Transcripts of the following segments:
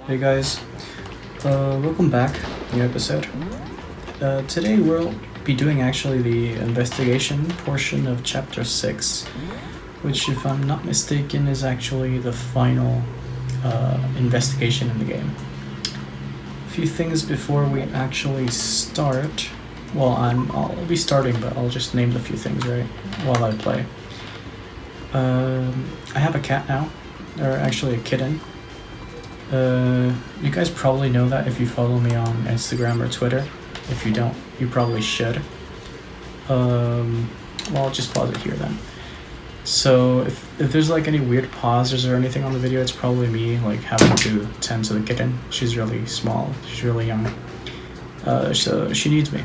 Hey guys, welcome back, new episode. Today we'll be doing actually the investigation portion of chapter 6, which if I'm not mistaken is actually the final investigation in the game. A few things before we actually start. Well, I'll be starting, but I'll just name the few things right while I play. I have a cat now, or actually a kitten. You guys probably know that if you follow me on Instagram or Twitter. If you don't, you probably should. Well, I'll just pause it here then. So if there's like any weird pauses or anything on the video, it's probably me like having to tend to the kitten. She's really small, she's really young. So she needs me.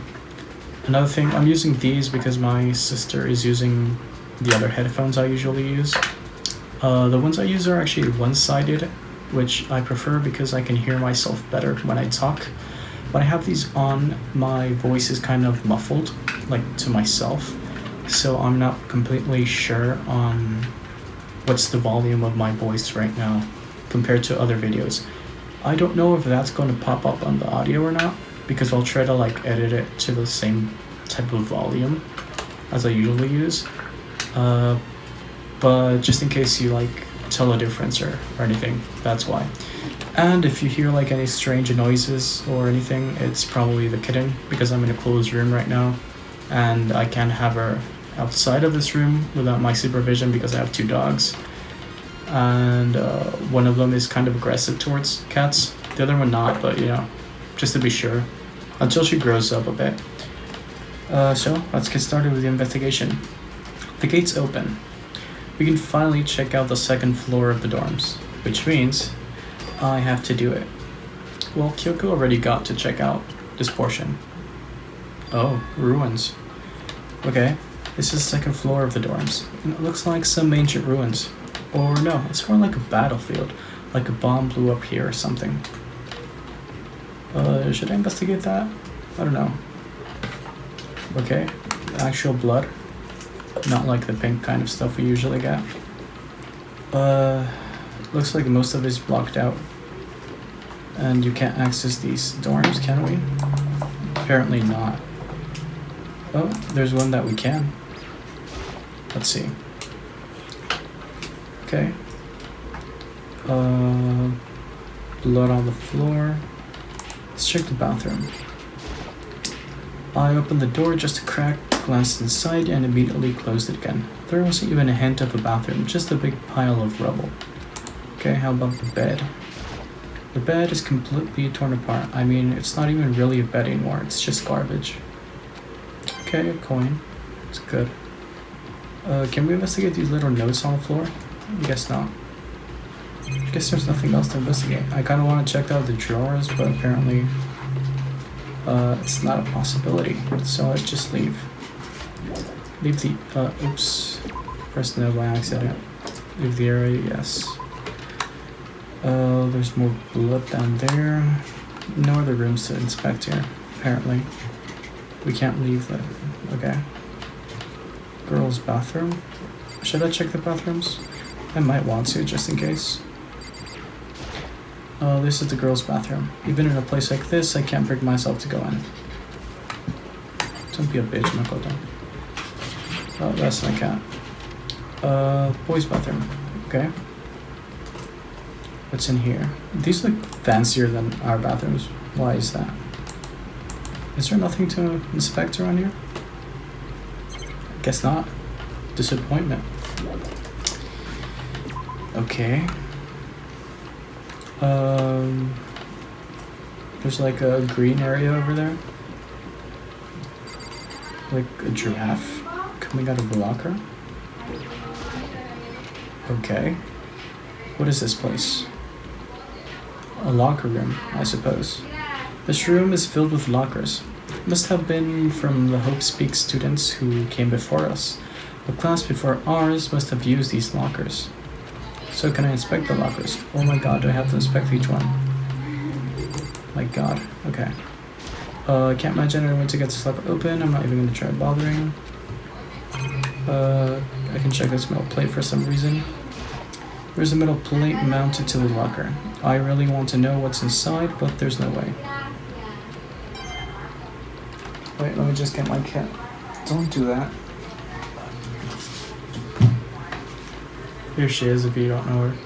Another thing, I'm using these because my sister is using the other headphones I usually use. The ones I use are actually one-sided, which I prefer because I can hear myself better when I talk. When I have these on, my voice is kind of muffled, like to myself, so I'm not completely sure on what's the volume of my voice right now compared to other videos. I don't know if that's going to pop up on the audio or not, because I'll try to like edit it to the same type of volume as I usually use. But just in case you like tell a difference or anything, that's why. And if you hear like any strange noises or anything, it's probably the kitten, because I'm in a closed room right now and I can't have her outside of this room without my supervision because I have 2 dogs, and one of them is kind of aggressive towards cats, the other one not, but you know, just to be sure until she grows up a bit. So let's get started with the investigation. The gate's open. We can finally check out the 2nd floor of the dorms, which means I have to do it. Well, Kyoko already got to check out this portion. Oh, ruins. Okay, this is the 2nd floor of the dorms, and it looks like some ancient ruins. Or no, it's more like a battlefield, like a bomb blew up here or something. Should I investigate that? I don't know. Okay, actual blood. Not like the pink kind of stuff we usually get. Looks like most of it is blocked out. And you can't access these dorms, can we? Apparently not. Oh, there's one that we can. Let's see. Okay. Blood on the floor. Let's check the bathroom. I opened the door just a crack, glanced inside, and immediately closed it again. There wasn't even a hint of a bathroom, just a big pile of rubble. Okay, how about the bed? The bed is completely torn apart. I mean, it's not even really a bed anymore, it's just garbage. Okay, a coin. It's good. Can we investigate these little notes on the floor? I guess not. I guess there's nothing else to investigate. I kind of want to check out the drawers, but apparently it's not a possibility, so let's just leave. Leave the, oops, press no by accident. Leave the area, yes. There's more blood down there. No other rooms to inspect here, apparently. We can't leave that, okay. Girls' bathroom. Should I check the bathrooms? I might want to, just in case. This is the girls' bathroom. Even in a place like this, I can't bring myself to go in. Don't be a bitch, Makoto. Oh, that's my cat. Boys' bathroom. Okay. What's in here? These look fancier than our bathrooms. Why is that? Is there nothing to inspect around here? Guess not. Disappointment. Okay. There's like a green area over there. Like a giraffe coming out of the locker. Okay. What is this place? A locker room, I suppose. This room is filled with lockers. Must have been from the Hope Speak students who came before us. The class before ours must have used these lockers. So can I inspect the lockers? Oh my god, do I have to inspect each one? My god, okay. I can't imagine anyone to get this locker open. I'm not even going to try bothering. I can check this metal plate for some reason. There's a metal plate mounted to the locker. I really want to know what's inside, but there's no way. Wait, let me just get my cat. Don't do that. Here she is if you don't know her.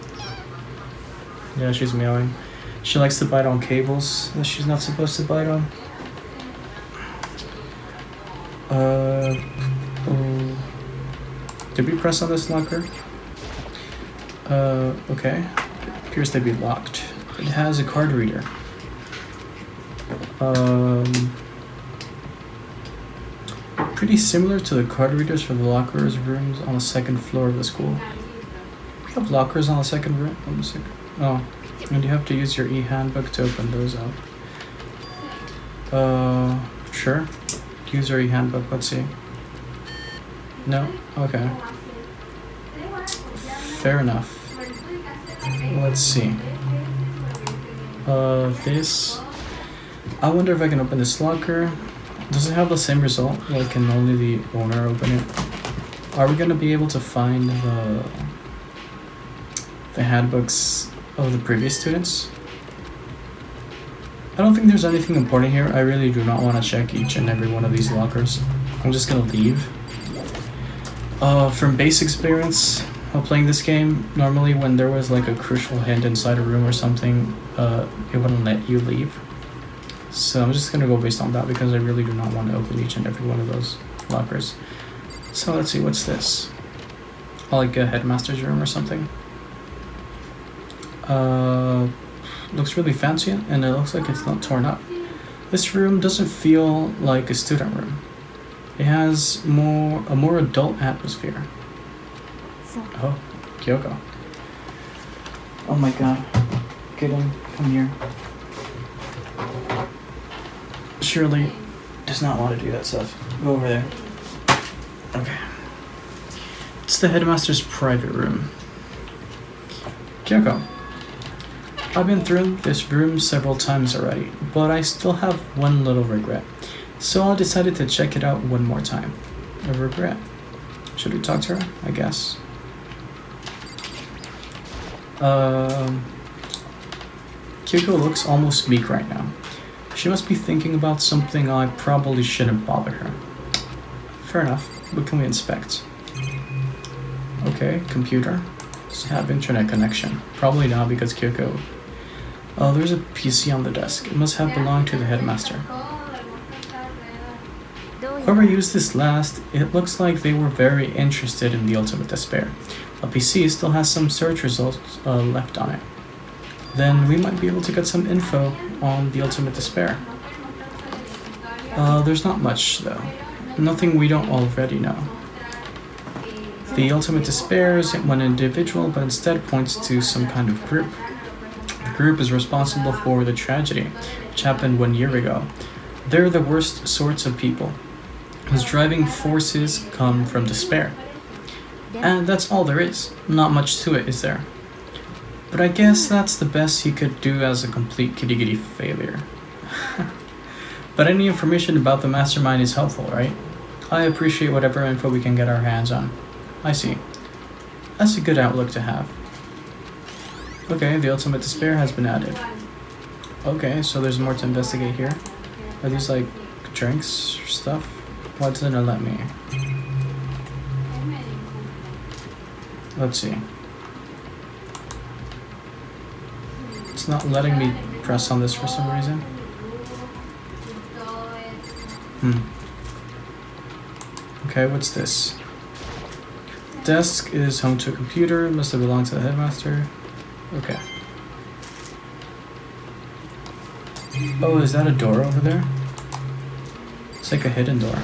Yeah, she's meowing. She likes to bite on cables that she's not supposed to bite on. Did we press on this locker? Okay. It appears to be locked. It has a card reader. Pretty similar to the card readers for the lockers rooms on the second floor of the school. We have lockers on the second room. Oh, and you have to use your e-handbook to open those up. Sure. Use your e-handbook. Let's see. No? Okay. Fair enough. Let's see. This. I wonder if I can open this locker. Does it have the same result? Like, can only the owner open it? Are we gonna be able to find the handbooks of the previous students? I don't think there's anything important here. I really do not want to check each and every one of these lockers. I'm just gonna leave. From base experience while playing this game, normally when there was like a crucial hint inside a room or something, it wouldn't let you leave. So I'm just gonna go based on that because I really do not want to open each and every one of those lockers. So let's see, what's this? Like a headmaster's room or something. Looks really fancy and it looks like it's not torn up. This room doesn't feel like a student room. It has a more adult atmosphere. Oh, Kyoko. Oh my god. Get in, come here. Shirley does not want to do that stuff. Go over there. Okay. It's the headmaster's private room. Kyoko. I've been through this room several times already, but I still have one little regret. So I decided to check it out one more time. A regret. Should we talk to her? I guess. Kyoko looks almost meek right now. She must be thinking about something I probably shouldn't bother her. Fair enough. What can we inspect? Okay, computer. Does it have internet connection? Probably not because Kyoko... Oh, there's a PC on the desk. It must have belonged to the headmaster. Whoever used this last, it looks like they were very interested in the Ultimate Despair. A PC still has some search results left on it. Then we might be able to get some info on the Ultimate Despair. There's not much, though. Nothing we don't already know. The Ultimate Despair isn't one individual, but instead points to some kind of group. The group is responsible for the tragedy, which happened 1 year ago. They're the worst sorts of people, whose driving forces come from despair. And that's all there is. Not much to it, is there? But I guess that's the best he could do as a complete kitty-kitty failure. But any information about the mastermind is helpful, right? I appreciate whatever info we can get our hands on. I see. That's a good outlook to have. Okay, the Ultimate Despair has been added. Okay, so there's more to investigate here. Are these like drinks or stuff? Why doesn't it let me? Let's see. It's not letting me press on this for some reason. Okay, what's this? Desk is home to a computer. Must have belonged to the headmaster. Okay. Oh, is that a door over there? It's like a hidden door.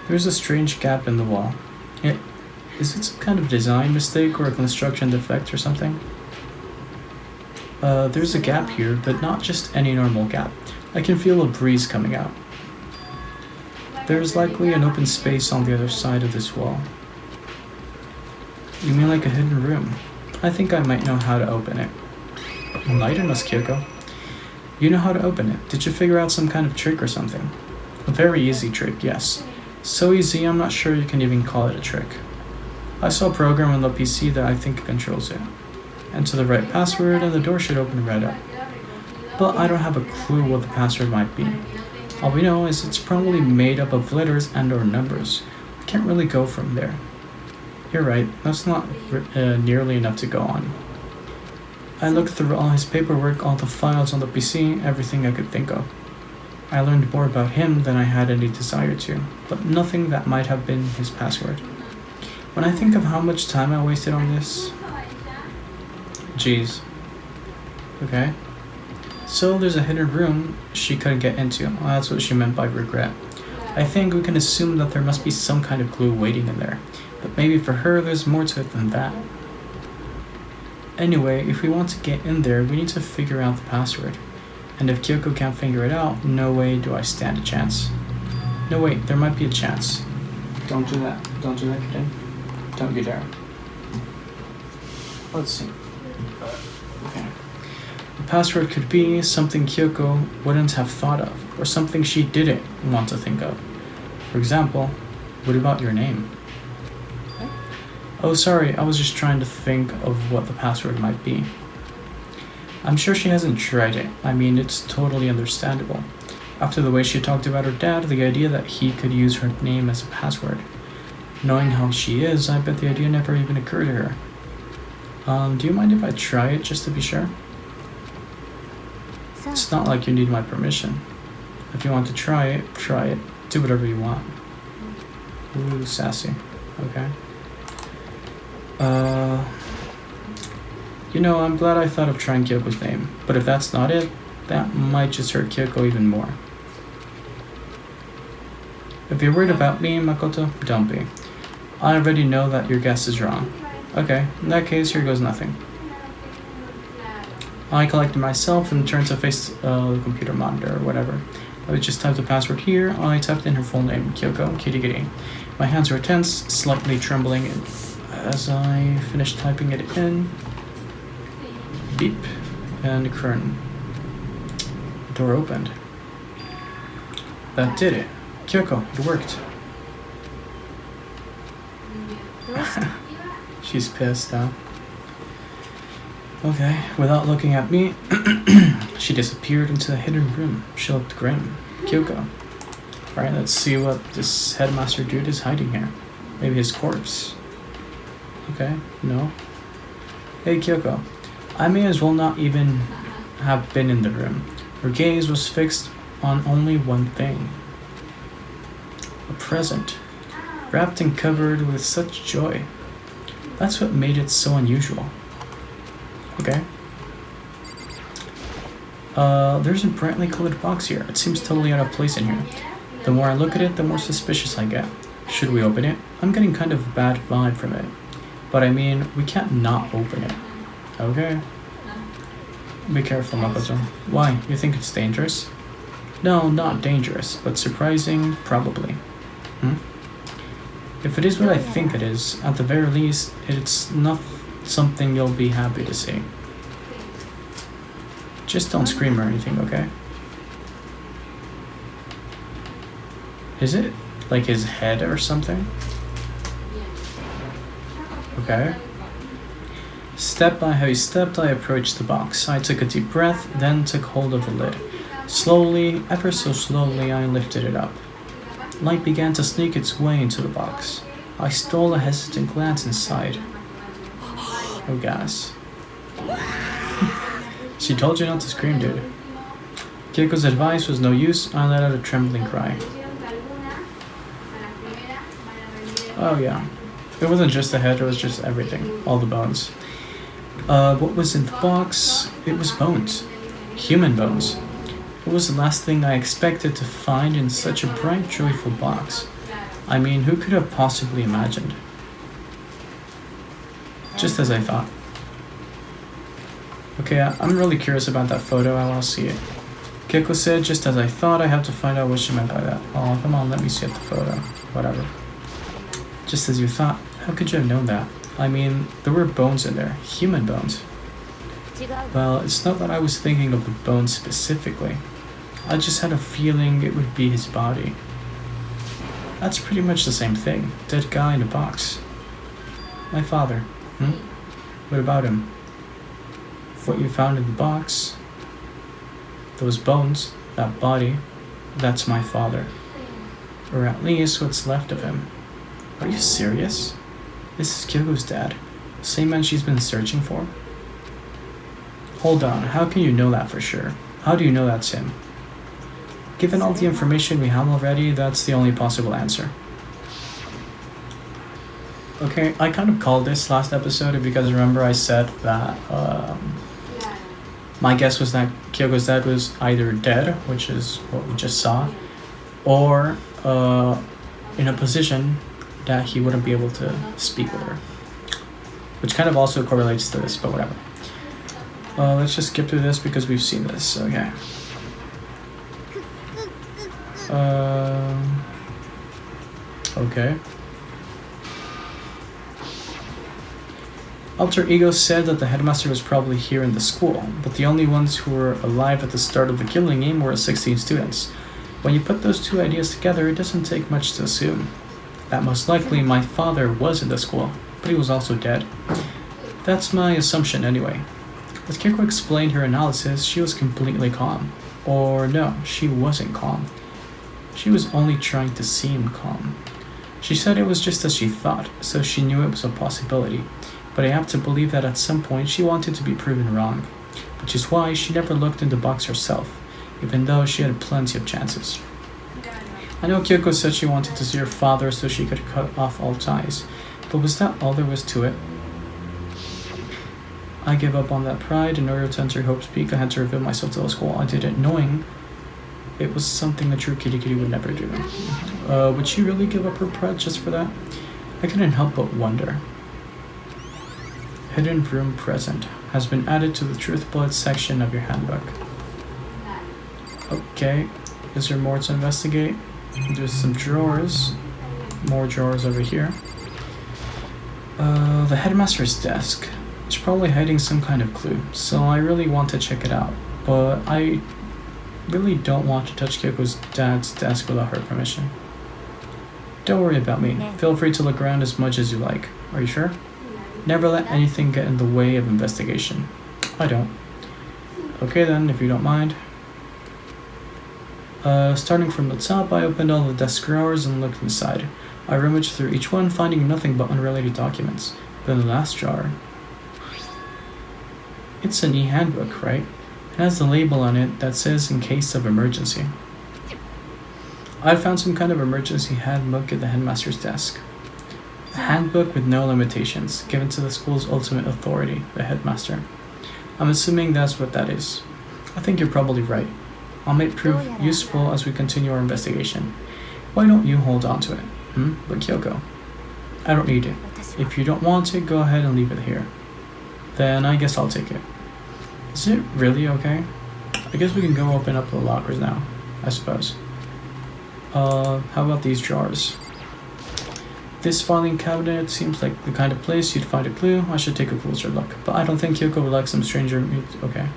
There's a strange gap in the wall. Is it some kind of design mistake or a construction defect or something? There's a gap here, but not just any normal gap. I can feel a breeze coming out. There's likely an open space on the other side of this wall. You mean like a hidden room? I think I might know how to open it. Enlighten us, Kyoko. You know how to open it. Did you figure out some kind of trick or something? A very easy trick, yes. So easy, I'm not sure you can even call it a trick. I saw a program on the PC that I think controls it. Enter the right password and the door should open right up. But I don't have a clue what the password might be. All we know is it's probably made up of letters and or numbers. We can't really go from there. You're right, that's not nearly enough to go on. I looked through all his paperwork, all the files on the PC, everything I could think of. I learned more about him than I had any desire to, but nothing that might have been his password. When I think of how much time I wasted on this... Jeez. Okay. So there's a hidden room she couldn't get into. Well, that's what she meant by regret. I think we can assume that there must be some kind of clue waiting in there, but maybe for her there's more to it than that. Anyway, if we want to get in there, we need to figure out the password. And if Kyoko can't figure it out, no way do I stand a chance. No, wait, there might be a chance. Don't do that. Don't do that, kid. Don't you dare. Let's see. Okay. The password could be something Kyoko wouldn't have thought of, or something she didn't want to think of. For example, what about your name? Oh, sorry, I was just trying to think of what the password might be. I'm sure she hasn't tried it. I mean, it's totally understandable. After the way she talked about her dad, the idea that he could use her name as a password. Knowing how she is, I bet the idea never even occurred to her. Do you mind if I try it just to be sure? It's not like you need my permission. If you want to try it, try it. Do whatever you want. Ooh, sassy. Okay. You know, I'm glad I thought of trying Kyoko's name, but if that's not it, that might just hurt Kyoko even more. If you're worried about me, Makoto, don't be. I already know that your guess is wrong. Okay, in that case, here goes nothing. I collected myself and turned to face the computer monitor or whatever. I just typed the password here. I typed in her full name, Kyoko Kitty Kitty. My hands were tense, slightly trembling as I finished typing it in. Beep, and Kern. The door opened. That did it. Kyoko, it worked. She's pissed, huh? Okay, without looking at me, she disappeared into the hidden room. She looked grim. Kyoko. Alright, let's see what this headmaster dude is hiding here. Maybe his corpse. Okay, no. Hey Kyoko. I may as well not even have been in the room. Her gaze was fixed on only one thing. A present. Wrapped and covered with such joy. That's what made it so unusual. Okay. There's a brightly colored box here. It seems totally out of place in here. The more I look at it, the more suspicious I get. Should we open it? I'm getting kind of a bad vibe from it. But I mean, we can't not open it. Okay. Be careful, Makoto. Why? You think it's dangerous? No, not dangerous, but surprising, probably. If it is what I think it is, at the very least, it's not something you'll be happy to see. Just don't scream or anything, okay? Is it like his head or something? Okay. Step by heavy stepped, I approached the box. I took a deep breath, then took hold of the lid. Slowly, ever so slowly, I lifted it up. Light began to sneak its way into the box. I stole a hesitant glance inside. Oh, gas. She told you not to scream, dude. Kyoko's advice was no use. I let out a trembling cry. Oh, yeah. It wasn't just the head, it was just everything. All the bones. What was in the box? It was bones. Human bones. It was the last thing I expected to find in such a bright, joyful box. I mean, who could have possibly imagined? Just as I thought. Okay, I'm really curious about that photo. I want to see it. Kyoko said, just as I thought. I have to find out what she meant by that. Oh, come on, let me see the photo. Whatever. Just as you thought. How could you have known that? I mean, there were bones in there. Human bones. Well, it's not that I was thinking of the bones specifically. I just had a feeling it would be his body. That's pretty much the same thing. Dead guy in a box. My father. What about him? What you found in the box, those bones, that body, that's my father. Or at least what's left of him. Are you serious? This is Kyoko's dad. The same man she's been searching for? Hold on, how can you know that for sure? How do you know that's him? Given all the information we have already, that's the only possible answer. Okay, I kind of called this last episode because remember I said that my guess was that Kyoko's dad was either dead, which is what we just saw, or in a position that he wouldn't be able to speak with her. Which kind of also correlates to this, but whatever. Let's just skip through this because we've seen this, okay. Okay. Alter Ego said that the headmaster was probably here in the school, but the only ones who were alive at the start of the killing game were 16 students. When you put those two ideas together, it doesn't take much to assume that most likely my father was in the school, but he was also dead. That's my assumption anyway. As Kyoko explained her analysis, she was completely calm. Or no, she wasn't calm. She was only trying to seem calm. She said it was just as she thought, so she knew it was a possibility. But I have to believe that at some point she wanted to be proven wrong, which is why she never looked in the box herself, even though she had plenty of chances. I know Kyoko said she wanted to see her father so she could cut off all ties, but was that all there was to it? I gave up on that pride. In order to enter Hope's Peak, I had to reveal myself to the school. I did it knowing it was something a true kitty would never do. Would she really give up her pride just for that? I couldn't help but wonder. Hidden room present has been added to the truth bullet section of your handbook. Okay, is there more to investigate? There's some drawers. More drawers over here. The headmaster's desk. It's probably hiding some kind of clue, so I really want to check it out. But I really don't want to touch Kyoko's dad's desk without her permission. Don't worry about me. Feel free to look around as much as you like. Are you sure? Never let anything get in the way of investigation. I don't. Okay then, if you don't mind. Starting from the top, I opened all the desk drawers and looked inside. I rummaged through each one, finding nothing but unrelated documents. Then the last drawer. It's an e-handbook, right? It has the label on it that says in case of emergency. I found some kind of emergency handbook at the headmaster's desk. A handbook with no limitations, given to the school's ultimate authority, the headmaster. I'm assuming that's what that is. I think you're probably right. I'll make proof useful as we continue our investigation. Why don't you hold on to it? But Kyoko, I don't need it. If you don't want it, go ahead and leave it here. Then I guess I'll take it. Is it really okay? I guess we can go open up the lockers now, I suppose. How about these drawers? This filing cabinet seems like the kind of place you'd find a clue. I should take a closer look. But I don't think Kyoko would like some stranger... Okay.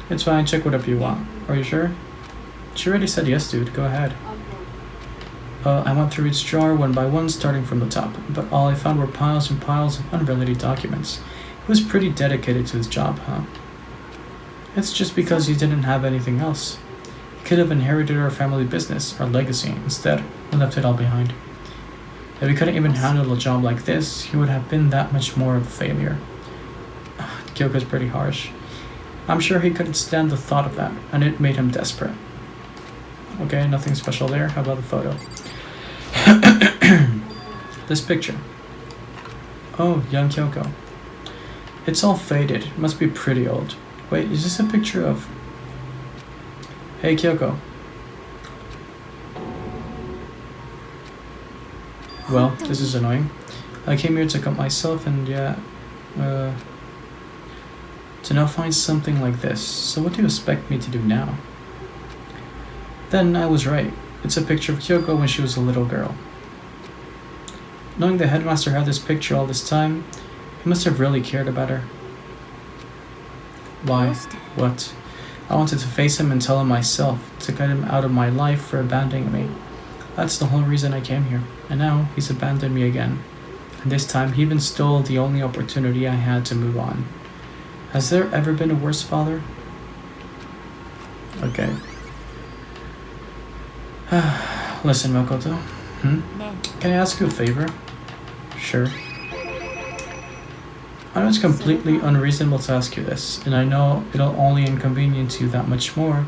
It's fine, check whatever you want. Are you sure? She already said yes, dude. Go ahead. I went through each drawer one by one, starting from the top. But all I found were piles and piles of unrelated documents. He was pretty dedicated to his job, huh? It's just because he didn't have anything else. He could have inherited our family business, our legacy. Instead, he left it all behind. If he couldn't even handle a job like this, he would have been that much more of a failure. Kyoko's pretty harsh. I'm sure he couldn't stand the thought of that, and it made him desperate. Okay, nothing special there. How about the photo? This picture. Oh, young Kyoko. It's all faded. It must be pretty old. Wait, is this a picture of... Hey, Kyoko. Well, this is annoying. I came here to cut myself and yeah, to now find something like this. So what do you expect me to do now? Then I was right. It's a picture of Kyoko when she was a little girl. Knowing the headmaster had this picture all this time, he must have really cared about her. Why? What? I wanted to face him and tell him myself, to cut him out of my life for abandoning me. That's the whole reason I came here, and now he's abandoned me again. And this time, he even stole the only opportunity I had to move on. Has there ever been a worse father? Okay. Listen, Makoto. Can I ask you a favor? Sure. I know it's completely unreasonable to ask you this, and I know it'll only inconvenience you that much more,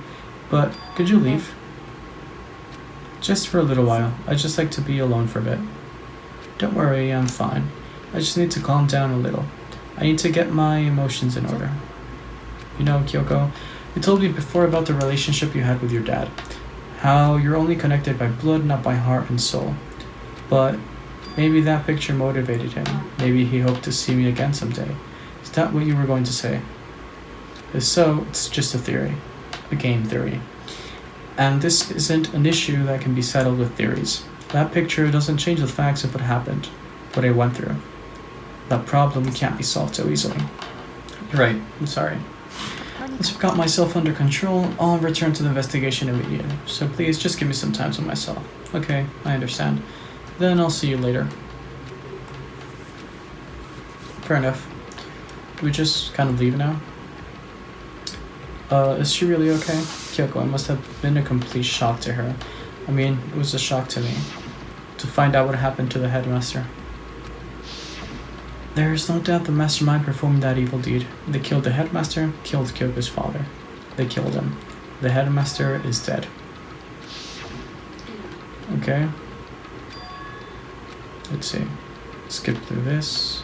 but could you leave? Just for a little while. I'd just like to be alone for a bit. Don't worry, I'm fine. I just need to calm down a little. I need to get my emotions in order. You know, Kyoko, you told me before about the relationship you had with your dad. How you're only connected by blood, not by heart and soul. But maybe that picture motivated him. Maybe he hoped to see me again someday. Is that what you were going to say? If so, it's just a theory. A game theory. And this isn't an issue that can be settled with theories. That picture doesn't change the facts of what happened, what I went through. That problem can't be solved so easily. You're right, I'm sorry. Once I've got myself under control, I'll return to the investigation immediately. So please, just give me some time to myself. Okay, I understand. Then I'll see you later. Fair enough. Do we just kind of leave now? Is she really okay? Kyoko, it must have been a complete shock to her. I mean, it was a shock to me. To find out what happened to the headmaster. There is no doubt the mastermind performed that evil deed. They killed the headmaster, killed Kyoko's father. They killed him. The headmaster is dead. Okay. Let's see. Skip through this.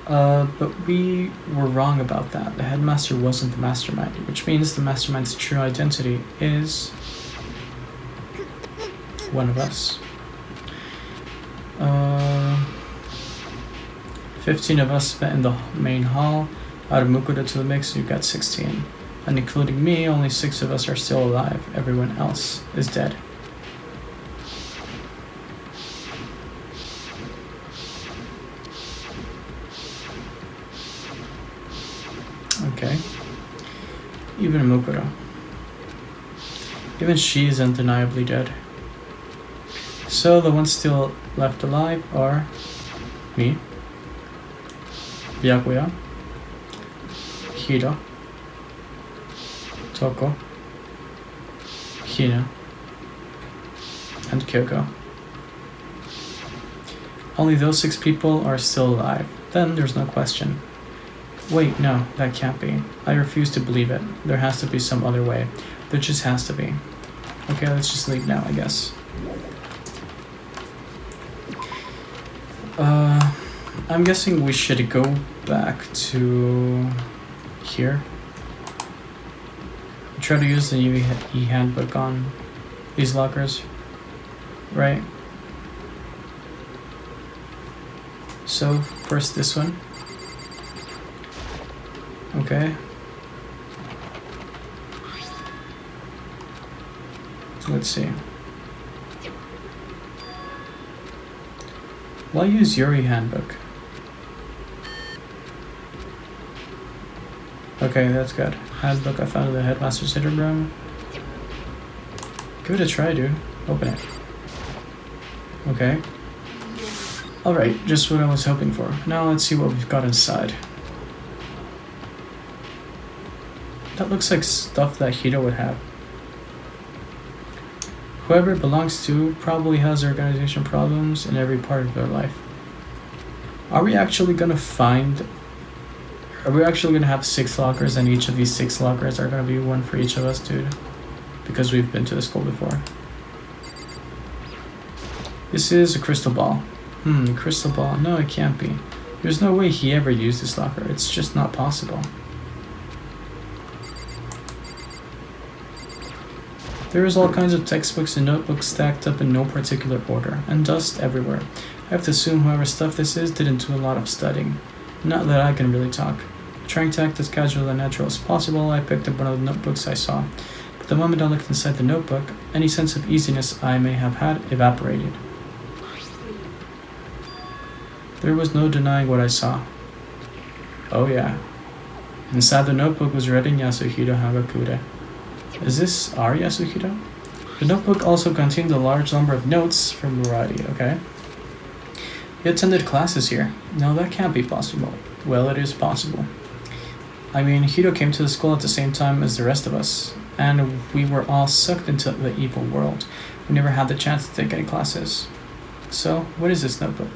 But we were wrong about that. The headmaster wasn't the mastermind, which means the mastermind's true identity is one of us. 15 of us met in the main hall. Out of Mukura to the mix, you've got 16. And including me, only 6 of us are still alive. Everyone else is dead. Okay. Even Mukura. Even she is undeniably dead. So the ones still left alive are me, Byakuya, Hida, Toko, Hina, and Kyoko. Only those 6 people are still alive. Then there's no question. Wait, no, that can't be. I refuse to believe it. There has to be some other way. There just has to be. Okay, let's just leave now, I guess. I'm guessing we should go back to here. Try to use the new e-handbook on these lockers, right? So, first this one. Okay. Let's see. Why use Yuri handbook? Okay, that's good. Handbook I found in the headmaster's hidden room. Give it a try, dude. Open it. Okay. Alright, just what I was hoping for. Now let's see what we've got inside. That looks like stuff that Hida would have. Whoever it belongs to probably has organization problems in every part of their life. Are we actually gonna have 6 lockers and each of these 6 lockers are gonna be one for each of us, dude? Because we've been to the school before. This is a crystal ball. Crystal ball. No, it can't be. There's no way he ever used this locker. It's just not possible. There is all kinds of textbooks and notebooks stacked up in no particular order, and dust everywhere. I have to assume whoever stuff this is didn't do a lot of studying. Not that I can really talk. Trying to act as casual and natural as possible, I picked up one of the notebooks I saw. But the moment I looked inside the notebook, any sense of easiness I may have had evaporated. There was no denying what I saw. Oh yeah. Inside the notebook was written Yasuhiro Hagakure. Is this our Yasuhiro? The notebook also contained a large number of notes from Murari, okay? You attended classes here. No, that can't be possible. Well, it is possible. I mean, Hito came to the school at the same time as the rest of us, and we were all sucked into the evil world. We never had the chance to take any classes. So, what is this notebook?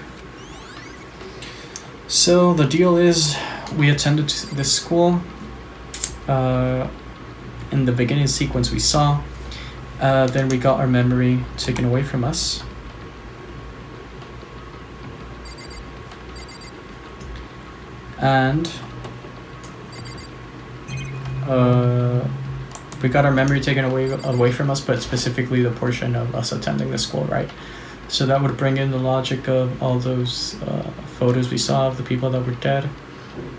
So, the deal is, we attended this school. In the beginning sequence we saw, then we got our memory taken away from us. And we got our memory taken away from us, but specifically the portion of us attending the school, right? So that would bring in the logic of all those photos we saw of the people that were dead.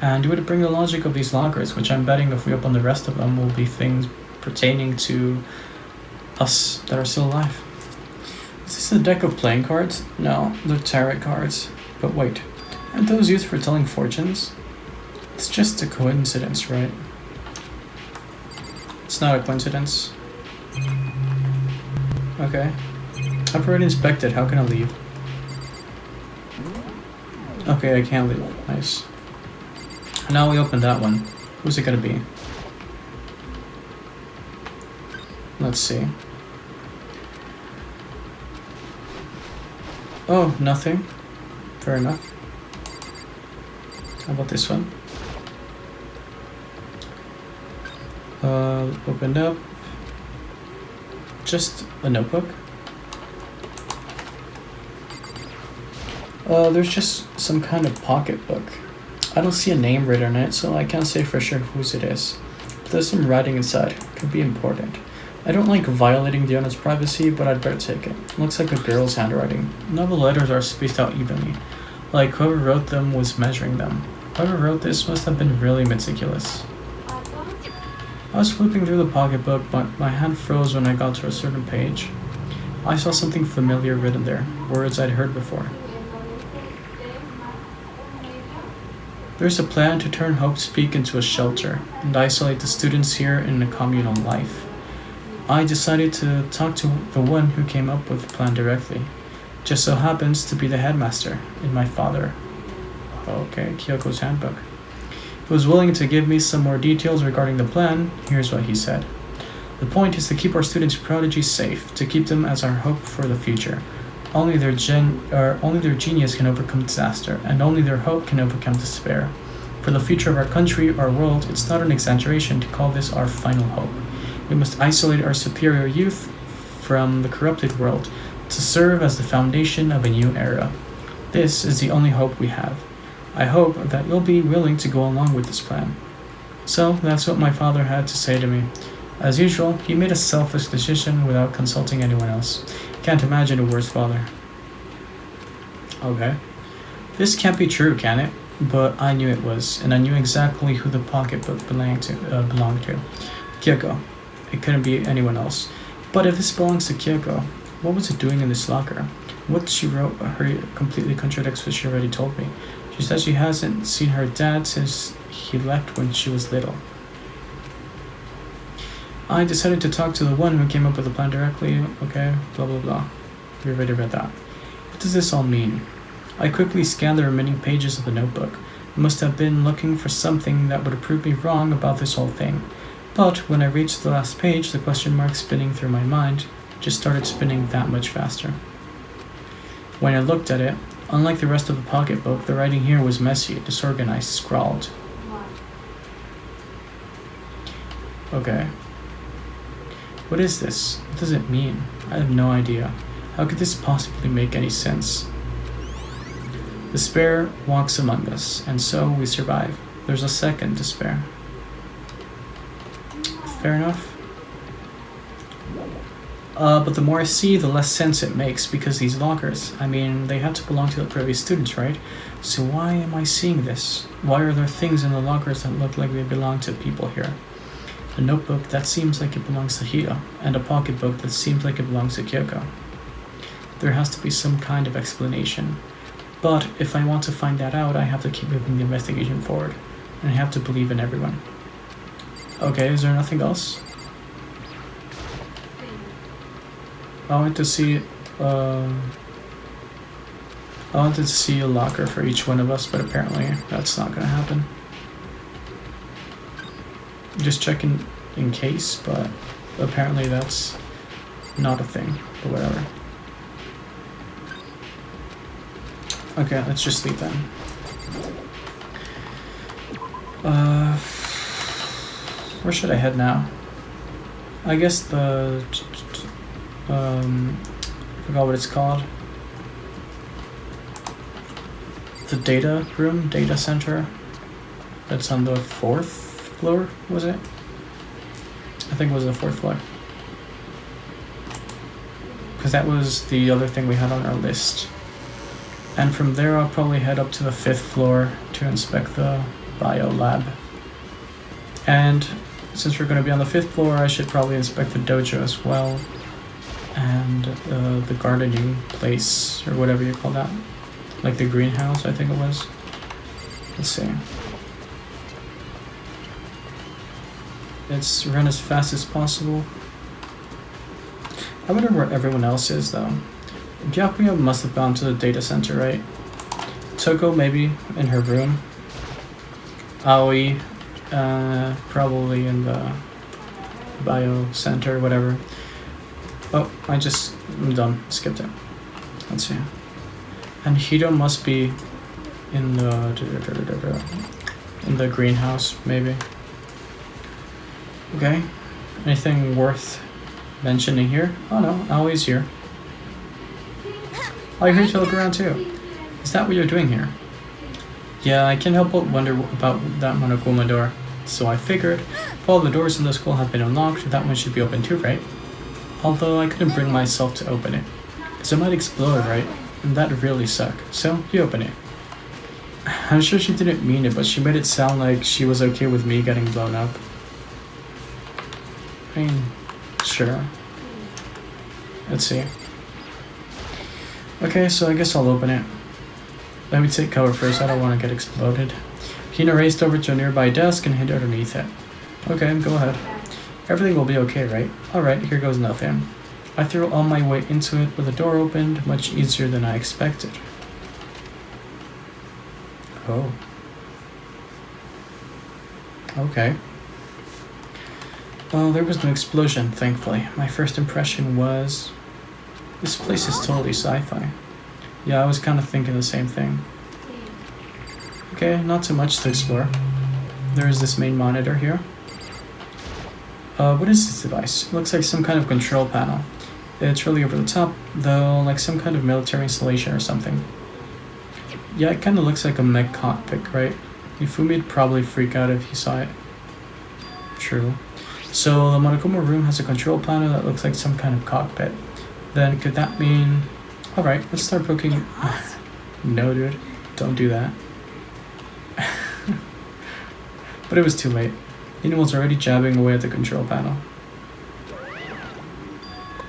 And it would bring the logic of these lockers, which I'm betting if we open the rest of them will be things pertaining to us that are still alive. Is this a deck of playing cards? No, they're tarot cards. But wait, aren't those used for telling fortunes? It's just a coincidence, right? It's not a coincidence. Okay. I've already inspected, how can I leave? Okay, I can't leave. Nice. Now we open that one. Who's it gonna be? Let's see. Oh, nothing. Fair enough. How about this one? Opened up. Just a notebook. There's just some kind of pocketbook. I don't see a name written on it, so I can't say for sure whose it is. But there's some writing inside. Could be important. I don't like violating the owner's privacy, but I'd better take it. Looks like a girl's handwriting. None of the letters are spaced out evenly. Like whoever wrote them was measuring them. Whoever wrote this must have been really meticulous. I was flipping through the pocketbook, but my hand froze when I got to a certain page. I saw something familiar written there, words I'd heard before. There's a plan to turn Hope's Peak into a shelter and isolate the students here in a communal life. I decided to talk to the one who came up with the plan directly. Just so happens to be the headmaster and my father. Okay, Kyoko's handbook. He was willing to give me some more details regarding the plan. Here's what he said. The point is to keep our students' prodigies safe, to keep them as our hope for the future. Only their genius can overcome disaster, and only their hope can overcome despair. For the future of our country, our world, it's not an exaggeration to call this our final hope. We must isolate our superior youth from the corrupted world to serve as the foundation of a new era. This is the only hope we have. I hope that you'll be willing to go along with this plan. So that's what my father had to say to me. As usual, he made a selfless decision without consulting anyone else. Can't imagine a worse father. Okay. This can't be true, can it? But I knew it was, and I knew exactly who the pocketbook belonged to. Kyoko. It couldn't be anyone else. But if this belongs to Kyoko, what was it doing in this locker? What she wrote completely contradicts what she already told me. She says she hasn't seen her dad since he left when she was little. I decided to talk to the one who came up with the plan directly. Okay, blah blah blah. We already read that. What does this all mean? I quickly scanned the remaining pages of the notebook. I must have been looking for something that would prove me wrong about this whole thing. But when I reached the last page, the question mark spinning through my mind just started spinning that much faster. When I looked at it, unlike the rest of the pocketbook, the writing here was messy, disorganized, scrawled. Okay. What is this? What does it mean? I have no idea. How could this possibly make any sense? Despair walks among us, and so we survive. There's a second despair. Fair enough. But the more I see, the less sense it makes, because these lockers, I mean, they had to belong to the previous students, right? So why am I seeing this? Why are there things in the lockers that look like they belong to people here? A notebook that seems like it belongs to Hito, and a pocketbook that seems like it belongs to Kyoko. There has to be some kind of explanation. But if I want to find that out, I have to keep moving the investigation forward, and I have to believe in everyone. Okay, is there nothing else? I want to see, I wanted to see a locker for each one of us, but apparently that's not gonna happen. Just checking in case, but apparently that's not a thing, but whatever. Okay, let's just leave then. Where should I head now? I guess the I forgot what it's called. The data room, data center. That's on the 4th floor, was it? I think it was the 4th floor. Because that was the other thing we had on our list. And from there I'll probably head up to the 5th floor to inspect the bio lab. And since we're going to be on the 5th floor, I should probably inspect the dojo as well. And the gardening place, or whatever you call that. Like the greenhouse, I think it was. Let's see. Let's run as fast as possible. I wonder where everyone else is though. Byakuya must have gone to the data center, right? Toko maybe in her room. Aoi probably in the bio center, whatever. Oh, I'm done. Skipped it. Let's see. And Hito must be in the greenhouse, maybe. Okay. Anything worth mentioning here? Oh no, Aoi's here. Oh, you're here to look around too. Is that what you're doing here? Yeah, I can't help but wonder about that Monokuma door. So I figured, if all the doors in the school have been unlocked, that one should be open too, right? Although I couldn't bring myself to open it. Because it might explode, right? And that'd really suck. So, you open it. I'm sure she didn't mean it, but she made it sound like she was okay with me getting blown up. I mean, sure. Let's see. Okay, so I guess I'll open it. Let me take cover first, I don't want to get exploded. Hina raced over to a nearby desk and hid underneath it. Okay, go ahead. Everything will be okay, right? Alright, here goes nothing. I threw all my weight into it, but the door opened much easier than I expected. Oh. Okay. Well, there was no explosion, thankfully. My first impression was... this place is totally sci-fi. Yeah, I was kind of thinking the same thing. Okay, not too much to explore. There is this main monitor here. What is this device? It looks like some kind of control panel. It's really over the top, though, like some kind of military installation or something. Yeah, it kind of looks like a mech cockpit, right? Yufumi'd probably freak out if he saw it. True. So the Monokuma room has a control panel that looks like some kind of cockpit. Then could that mean... Alright, let's start poking... No, dude. Don't do that. But it was too late. Hina was already jabbing away at the control panel.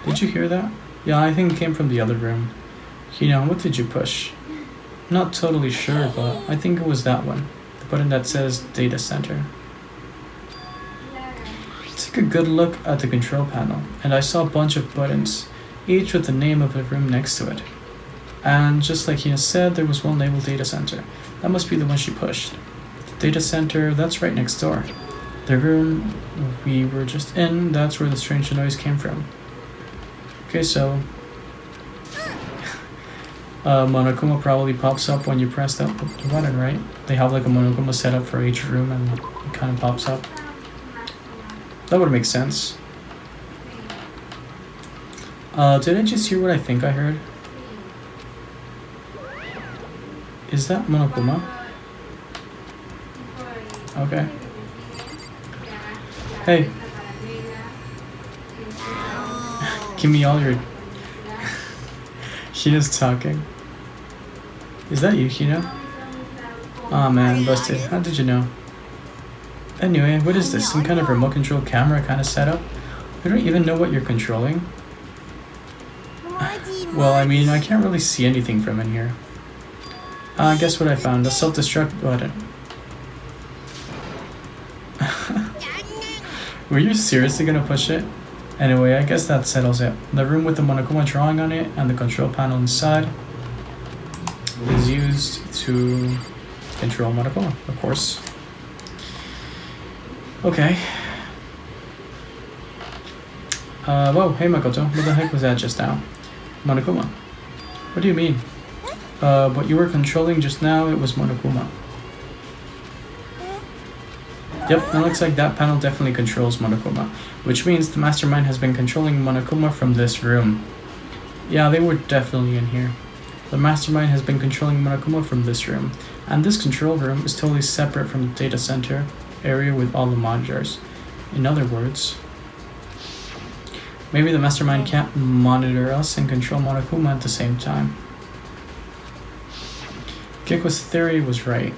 Did you hear that? Yeah, I think it came from the other room. Hina, what did you push? Not totally sure, but I think it was that one. The button that says Data Center. Took a good look at the control panel, and I saw a bunch of buttons, each with the name of the room next to it. And just like Hina said, there was one labeled Data Center. That must be the one she pushed. The Data Center, that's right next door. The room we were just in, that's where the strange noise came from. Okay, so... Monokuma probably pops up when you press that button, right? They have like a Monokuma set up for each room and it kind of pops up. That would make sense. Did I just hear what I think I heard? Is that Monokuma? Okay. Hey. Give me all your... She is talking. Is that you, Hina? Aw, man, busted. How did you know? Anyway, what is this? Some kind of remote control camera kind of setup? I don't even know what you're controlling. Well, I mean, I can't really see anything from in here. Guess what I found? A self-destruct button. Were you seriously gonna push it? Anyway, I guess that settles it. The room with the Monokuma drawing on it and the control panel inside. is used to control Monokuma, of course. Okay. Whoa, hey Makoto, what the heck was that just now? Monokuma. What do you mean? What you were controlling just now, it was Monokuma. Yep, that looks like that panel definitely controls Monokuma, which means the mastermind has been controlling Monokuma from this room. Yeah, they were definitely in here. The mastermind has been controlling Monokuma from this room, and this control room is totally separate from the data center area with all the monitors. In other words, maybe the mastermind can't monitor us and control Monokuma at the same time. Kyoko's theory was right.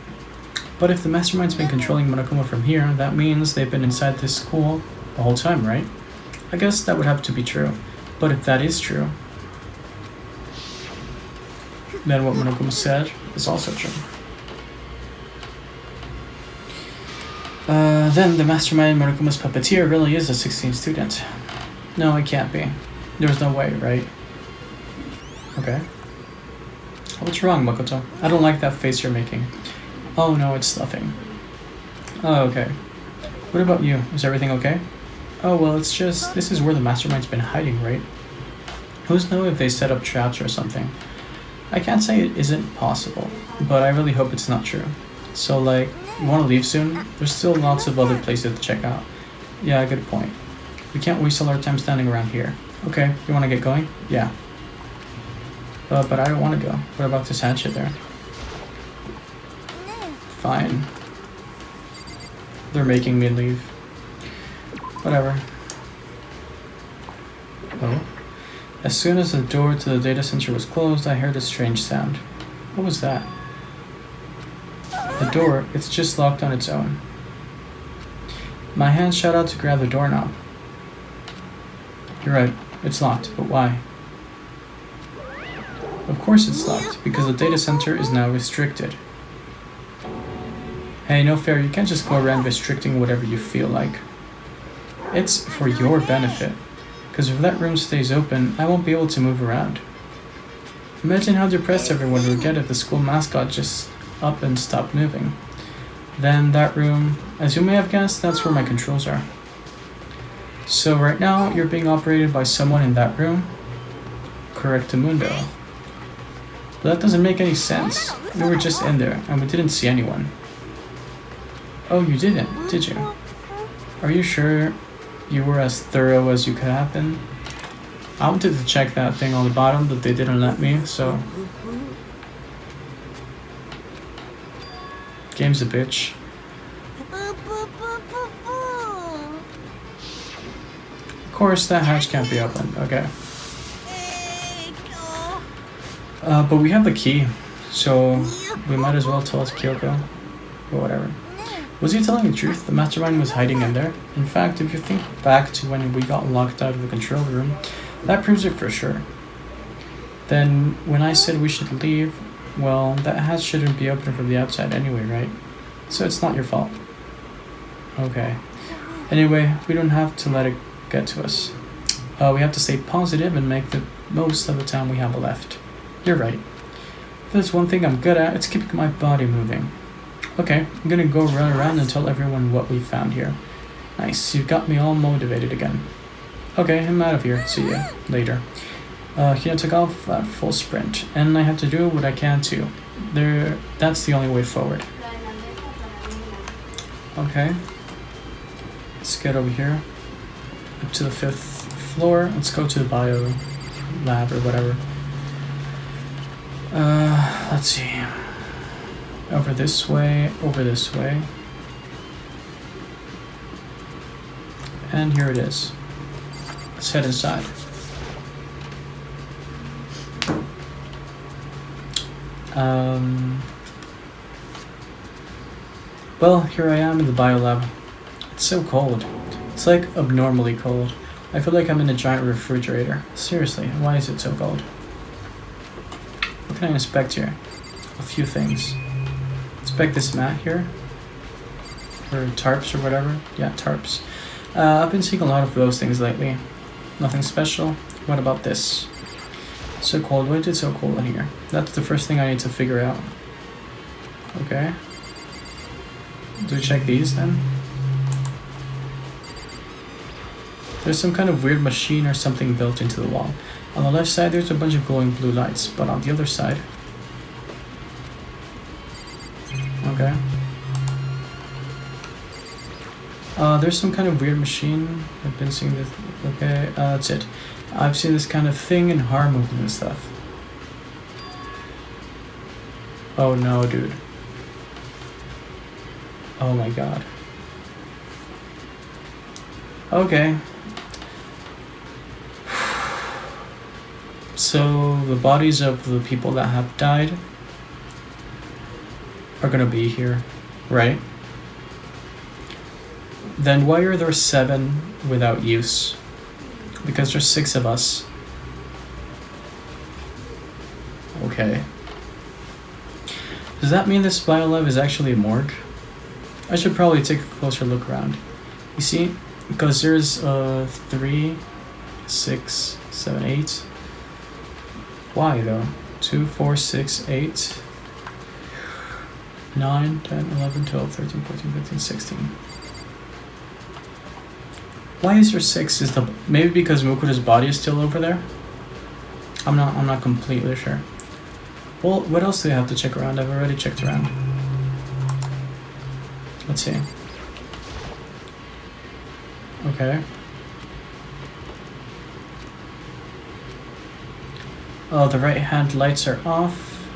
But if the mastermind's been controlling Monokuma from here, that means they've been inside this school the whole time, right? I guess that would have to be true. But if that is true, then what Monokuma said is also true. Then the mastermind Monokuma's puppeteer really is a 16 student. No, it can't be. There's no way, right? Okay. What's wrong, Makoto? I don't like that face you're making. Oh no, it's nothing. Oh, okay. What about you? Is everything okay? Oh, well, it's just, this is where the mastermind's been hiding, right? Who's know if they set up traps or something? I can't say it isn't possible, but I really hope it's not true. So, like, you want to leave soon? There's still lots of other places to check out. Yeah, good point. We can't waste all our time standing around here. Okay, you want to get going? Yeah. But I don't want to go. What about this hatchet there? Fine. They're making me leave. Whatever. Oh. As soon as the door to the data center was closed, I heard a strange sound. What was that? The door, it's just locked on its own. My hand shot out to grab the doorknob. You're right, it's locked, but why? Of course it's locked, because the data center is now restricted. Hey, no fair, you can't just go around restricting whatever you feel like. It's for your benefit, because if that room stays open, I won't be able to move around. Imagine how depressed everyone would get if the school mascot just up and stopped moving. Then that room, as you may have guessed, that's where my controls are. So right now, you're being operated by someone in that room? Correctamundo. But that doesn't make any sense. We were just in there, and we didn't see anyone. Oh, you didn't, did you? Are you sure you were as thorough as you could have been? I wanted to check that thing on the bottom, but they didn't let me, so... Game's a bitch. Of course, that hatch can't be opened. Okay. But we have the key, so we might as well tell us Kyoko. Or whatever. Was he telling the truth? The mastermind was hiding in there. In fact, if you think back to when we got locked out of the control room, that proves it for sure. Then, when I said we should leave, well, that hatch shouldn't be open from the outside anyway, right? So it's not your fault. Okay. Anyway, we don't have to let it get to us. We have to stay positive and make the most of the time we have left. You're right. If there's one thing I'm good at, it's keeping my body moving. Okay, I'm gonna go run around and tell everyone what we found here. Nice, you got me all motivated again. Okay, I'm out of here. See ya later. Hina took off at full sprint, and I have to do what I can too. That's the only way forward. Okay. Let's get over here. Up to the 5th floor. Let's go to the bio lab or whatever. Let's see. Over this way, and here it is. Let's head inside. Well, here I am in the biolab. It's so cold. It's like abnormally cold. I feel like I'm in a giant refrigerator. Seriously, why is it so cold? What can I inspect here? A few things. Inspect this mat here. Or tarps or whatever. Yeah, tarps. I've been seeing a lot of those things lately. Nothing special. What about this? So cold. Why is it so cold in here? That's the first thing I need to figure out. Okay. Do we check these then? There's some kind of weird machine or something built into the wall. On the left side, there's a bunch of glowing blue lights, but on the other side... Okay. There's some kind of weird machine. I've been seeing this. Okay, that's it. I've seen this kind of thing in horror movies and stuff. Oh no, dude. Oh my god. Okay. So the bodies of the people that have died are gonna be here, right? Then why are there 7 without use? Because there's 6 of us. Okay. Does that mean this biolab is actually a morgue? I should probably take a closer look around. You see, because there's 3, 6, 7, 8. Why though? 2, 4, 6, 8, 9, 10, 11, 12, 13, 14, 15, 16. Why is there 6? Is the maybe because Mukuro's body is still over there? I'm not completely sure. Well, what else do I have to check around? I've already checked around. Let's see. Okay. Oh, the right hand lights are off.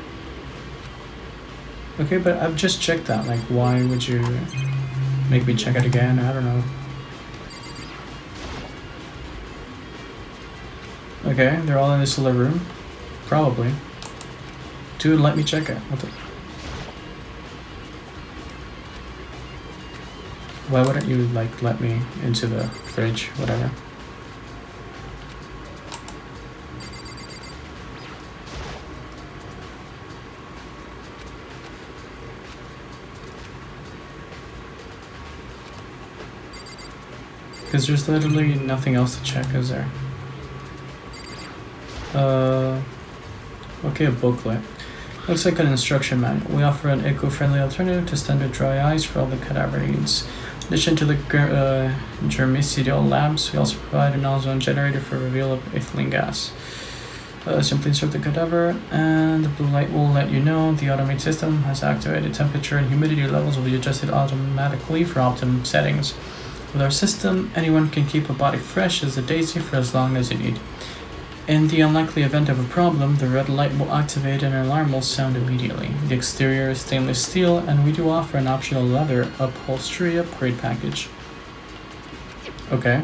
Okay, but I've just checked that. Like, why would you make me check it again? I don't know. Okay, they're all in this little room. Probably. Dude, let me check it. What the... Why wouldn't you, like, let me into the fridge? Whatever. Because there's literally nothing else to check, is there? Okay, a booklet. Looks like an instruction manual. We offer an eco-friendly alternative to standard dry ice for all the cadaver needs. In addition to the germicidal labs, we also provide an ozone generator for reveal of ethylene gas. Simply insert the cadaver, and the blue light will let you know the automated system has activated. Temperature and humidity levels will be adjusted automatically for optimum settings. With our system, anyone can keep a body fresh as a daisy for as long as you need. In the unlikely event of a problem, the red light will activate and an alarm will sound immediately. The exterior is stainless steel, and we do offer an optional leather upholstery upgrade package. Okay.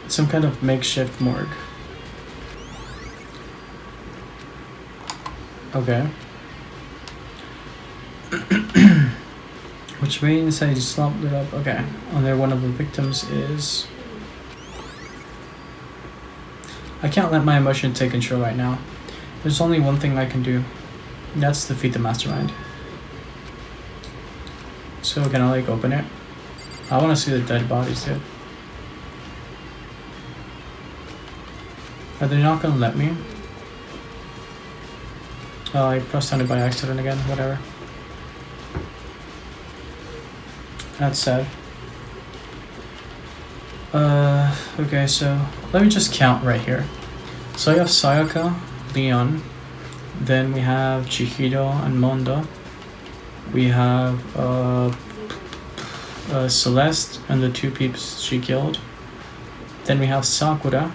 Some kind of makeshift morgue. Okay. Which means I just slumped it up. Okay. And there one of the victims is... I can't let my emotion take control right now. There's only one thing I can do. That's defeat the mastermind. So can I like open it? I want to see the dead bodies, dude. Are they not gonna let me? Oh, I pressed on it by accident again, whatever. That's sad. Okay, so let me just count right here. So I have Sayaka, Leon, then we have Chihiro and Mondo. We have Celeste and the 2 peeps she killed. Then we have Sakura,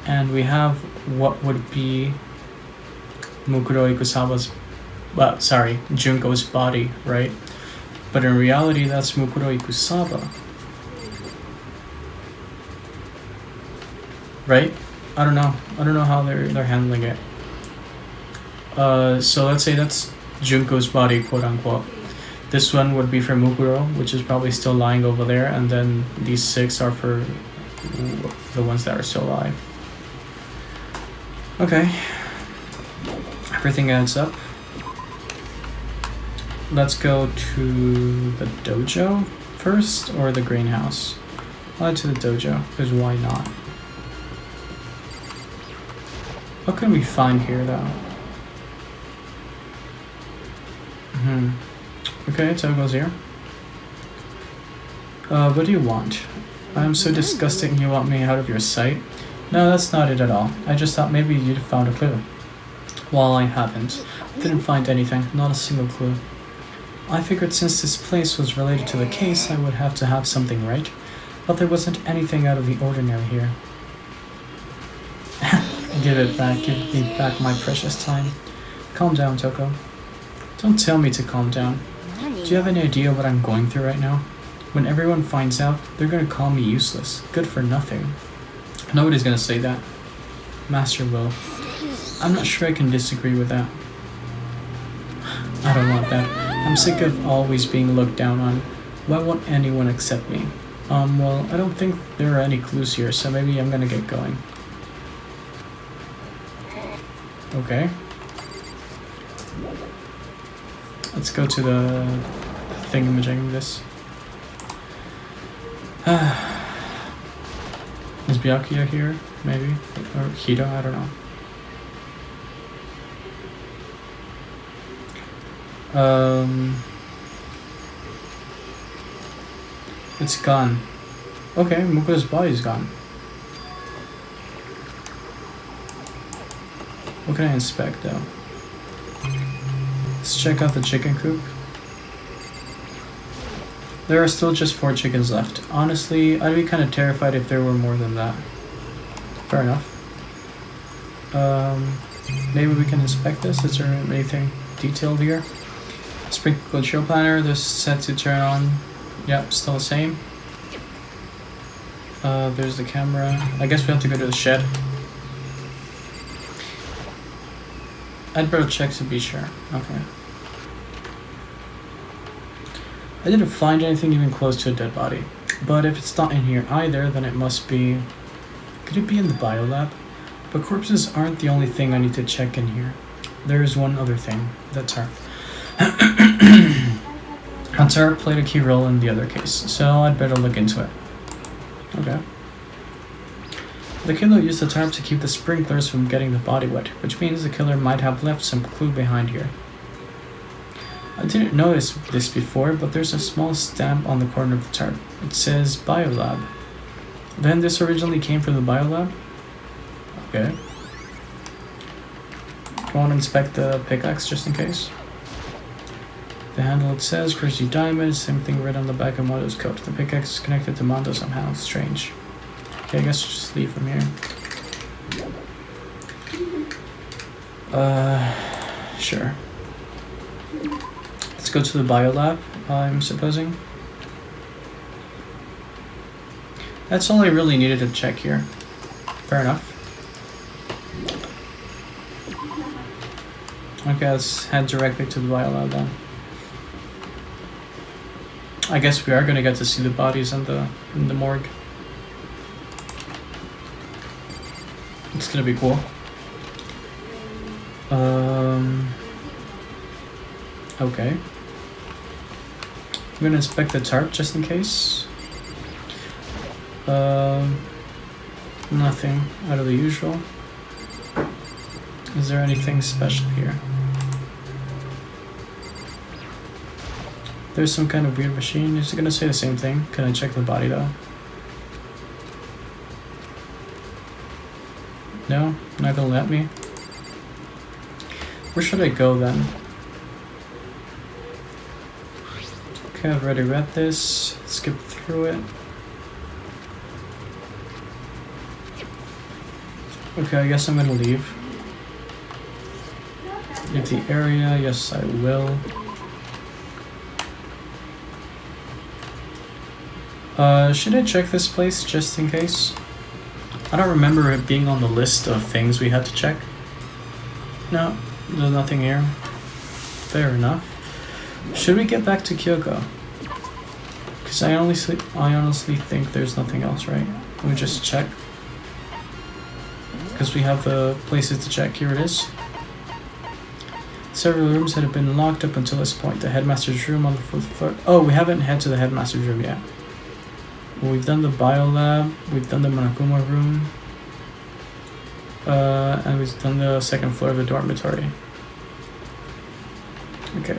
and we have what would be Mukuro Ikusawa's, Junko's body, right? But in reality, that's Mukuro Ikusawa. Right? I don't know how they're handling it. So let's say that's Junko's body, quote unquote. This one would be for Mukuro, which is probably still lying over there, and then these 6 are for the ones that are still alive. Okay. Everything adds up. Let's go to the dojo first, or the greenhouse. I'll head to the dojo, because why not? What can we find here, though? Okay, so it goes here. What do you want? I'm so disgusting you want me out of your sight? No, that's not it at all. I just thought maybe you'd found a clue. Well, I haven't. I didn't find anything, not a single clue. I figured since this place was related to the case, I would have to have something, right? But there wasn't anything out of the ordinary here. Give it back, give me back my precious time. Calm down, Toko. Don't tell me to calm down. Do you have any idea what I'm going through right now? When everyone finds out, they're gonna call me useless, good for nothing. Nobody's gonna say that. Master will. I'm not sure I can disagree with that. I don't want that. I'm sick of always being looked down on. Why won't anyone accept me? Well, I don't think there are any clues here, so maybe I'm gonna get going. Okay. Let's go to the thingamajig this. Is Byakuya here? Maybe? Or Hito? I don't know. It's gone. Okay, Muko's body's gone. What can I inspect though? Let's check out the chicken coop. There are still just 4 chickens left. Honestly, I'd be kind of terrified if there were more than that. Fair enough. Maybe we can inspect this. Is there anything detailed here? Sprinkle chill planner. This is set to turn on. Yep, still the same. There's the camera. I guess we have to go to the shed. I'd better check to be sure. Okay. I didn't find anything even close to a dead body. But if it's not in here either, then it must be... Could it be in the biolab? But corpses aren't the only thing I need to check in here. There is one other thing. The tarp. A tarp played a key role in the other case, so I'd better look into it. Okay. The killer used the tarp to keep the sprinklers from getting the body wet, which means the killer might have left some clue behind here. I didn't notice this before, but there's a small stamp on the corner of the tarp. It says Biolab. Then this originally came from the Biolab? Okay. I want to inspect the pickaxe just in case. The handle it says Crazy Diamond, same thing right on the back of Mondo's coat. The pickaxe is connected to Mondo somehow. Strange. Okay, I guess we'll just leave from here. Sure. Let's go to the biolab, I'm supposing. That's all I really needed to check here. Fair enough. Okay, let's head directly to the biolab then. I guess we are gonna get to see the bodies in the morgue. It's gonna be cool. Okay. I'm gonna inspect the tarp just in case. Nothing out of the usual. Is there anything special here? There's some kind of weird machine. Is it gonna say the same thing? Can I check the body though? No? Not gonna let me? Where should I go then? Okay, I've already read this. Skip through it. Okay, I guess I'm gonna leave. Leave the area. Yes, I will. Should I check this place just in case? I don't remember it being on the list of things we had to check. No, there's nothing here. Fair enough. Should we get back to Kyoko? Because I honestly think there's nothing else, right? Let me just check. Because we have the places to check. Here it is. Several rooms that have been locked up until this point. The headmaster's room on the 4th floor. Oh, we haven't headed to the headmaster's room yet. Well, we've done the biolab. We've done the Monokuma room. And it was on the second floor of the dormitory. Okay.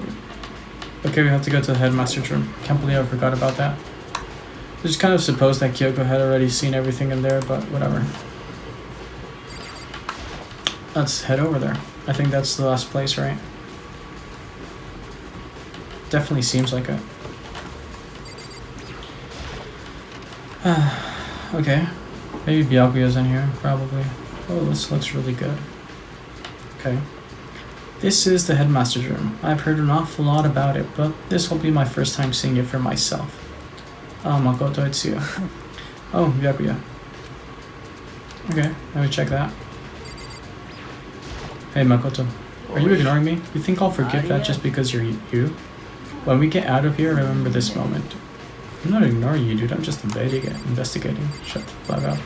Okay, we have to go to the headmaster's room. Can't believe I forgot about that. I just kind of supposed that Kyoko had already seen everything in there, but whatever. Let's head over there. I think that's the last place, right? Definitely seems like it. Okay. Maybe Byakuya's in here, probably. Oh, this looks really good. Okay. This is the headmaster's room. I've heard an awful lot about it, but this will be my first time seeing it for myself. Makoto, it's you. Oh, Byakuya. Okay, let me check that. Hey, Makoto. Are you ignoring me? You think I'll forget that just because you're you? When we get out of here, remember this moment. I'm not ignoring you, dude. I'm just investigating. Shut the fuck up.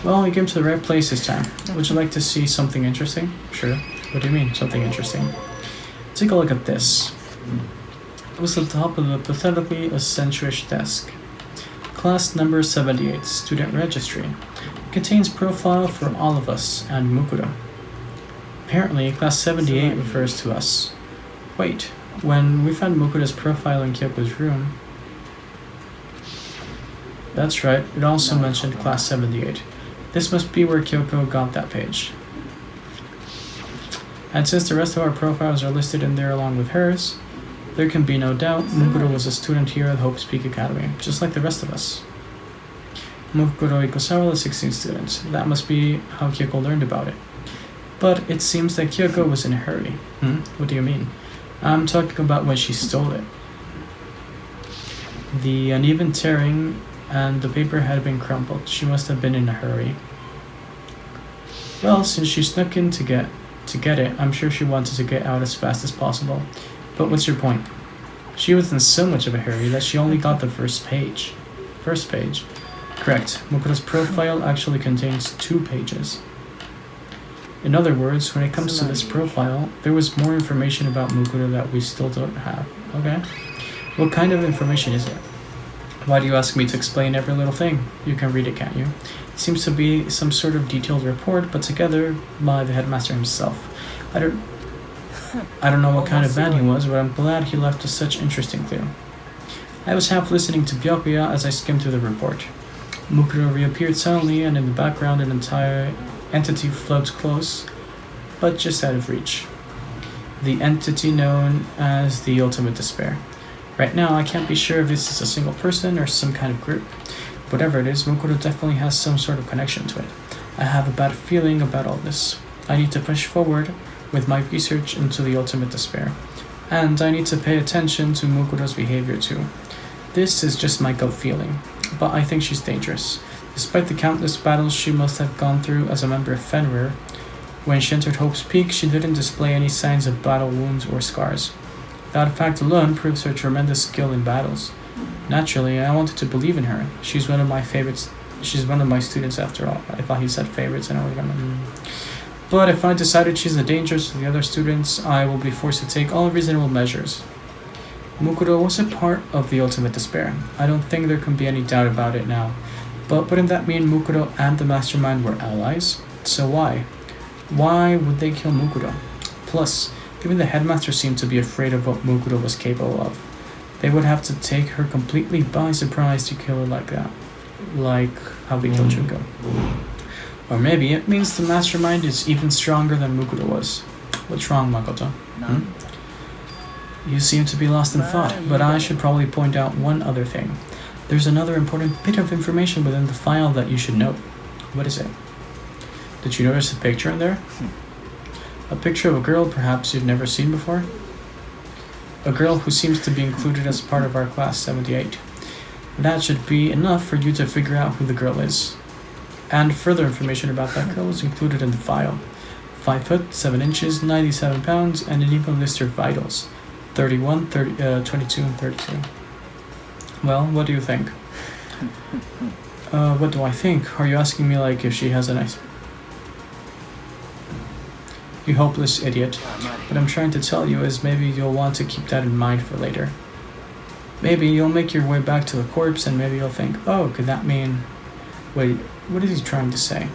Well, you came to the right place this time. Would you like to see something interesting? Sure. What do you mean, something interesting? Take a look at this. It was at the top of the pathetically accentuish desk. Class number 78, student registry. It contains profile for all of us and Mukuro. Apparently, class 78 refers to us. Wait, when we found Mukuro's profile in Kyoko's room... That's right, it also mentioned class 78. This must be where Kyoko got that page. And since the rest of our profiles are listed in there along with hers, there can be no doubt Mukuro was a student here at Hope's Peak Academy, just like the rest of us. Mukuro Ikosawa is 16 students. That must be how Kyoko learned about it. But it seems that Kyoko was in a hurry. What do you mean? I'm talking about when she stole it. The uneven tearing and the paper had been crumpled. She must have been in a hurry. Well, since she snuck in to get it, I'm sure she wanted to get out as fast as possible. But what's your point? She was in so much of a hurry that she only got the first page. First page? Correct. Mukuro's profile actually contains 2 pages. In other words, when it comes to this profile, there was more information about Mukuro that we still don't have. Okay? What kind of information is it? Why do you ask me to explain every little thing? You can read it, can't you? It seems to be some sort of detailed report put together by the headmaster himself. I don't know what kind of man he was, but I'm glad he left us such interesting clue. I was half listening to Byakuya as I skimmed through the report. Mukuro reappeared suddenly, and in the background an entire entity floats close, but just out of reach. The entity known as the Ultimate Despair. Right now, I can't be sure if this is a single person or some kind of group. Whatever it is, Mukuro definitely has some sort of connection to it. I have a bad feeling about all this. I need to push forward with my research into the Ultimate Despair. And I need to pay attention to Mukuro's behavior too. This is just my gut feeling, but I think she's dangerous. Despite the countless battles she must have gone through as a member of Fenrir, when she entered Hope's Peak, she didn't display any signs of battle wounds or scars. That fact alone proves her tremendous skill in battles. Naturally, I wanted to believe in her. She's one of my favorites. She's one of my students after all. I thought he said favorites and I was gonna... But if I decided she's a danger to the other students, I will be forced to take all reasonable measures. Mukuro was a part of the Ultimate Despair. I don't think there can be any doubt about it now. But wouldn't that mean Mukuro and the mastermind were allies? So why? Why would they kill Mukuro? Plus, even the headmaster seemed to be afraid of what Mukuro was capable of. They would have to take her completely by surprise to kill her like that. Like how they killed Junko. Or maybe it means the mastermind is even stronger than Mukuro was. What's wrong, Makoto? You seem to be lost in thought, but I should probably point out one other thing. There's another important bit of information within the file that you should note. What is it? Did you notice a picture in there? A picture of a girl perhaps you've never seen before? A girl who seems to be included as part of our class 78. That should be enough for you to figure out who the girl is. And further information about that girl is included in the file. 5 foot, 7 inches, 97 pounds, and an even list her vitals. 31, 22, and 32. Well, what do you think? What do I think? Are you asking me like if she has a nice... You hopeless idiot. What I'm trying to tell you is maybe you'll want to keep that in mind for later. Maybe you'll make your way back to the corpse and maybe you'll think, oh, could that mean... Wait, what is he trying to say?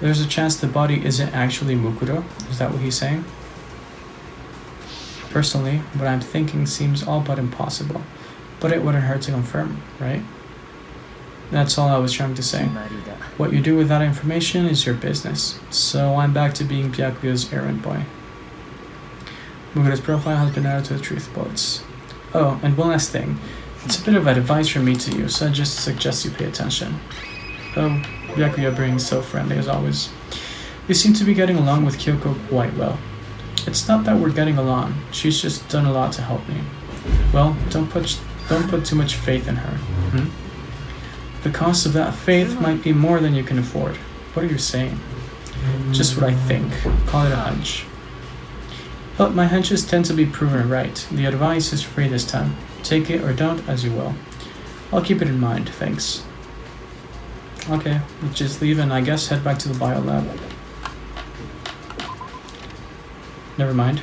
There's a chance the body isn't actually Mukuro? Is that what he's saying? Personally, what I'm thinking seems all but impossible. But it wouldn't hurt to confirm, right? That's all I was trying to say. What you do with that information is your business. So I'm back to being Byakuya's errand boy. Mukuro's profile has been added to the truth bullets. Oh, and one last thing. It's a bit of advice from me to you, so I just suggest you pay attention. Oh, Byakuya being so friendly as always. We seem to be getting along with Kyoko quite well. It's not that we're getting along, she's just done a lot to help me. Well, don't put too much faith in her. The cost of that faith might be more than you can afford. What are you saying? Just what I think. Call it a hunch. But my hunches tend to be proven right. The advice is free this time. Take it or don't as you will. I'll keep it in mind, thanks. Okay, let's just leave and I guess head back to the bio lab. Never mind.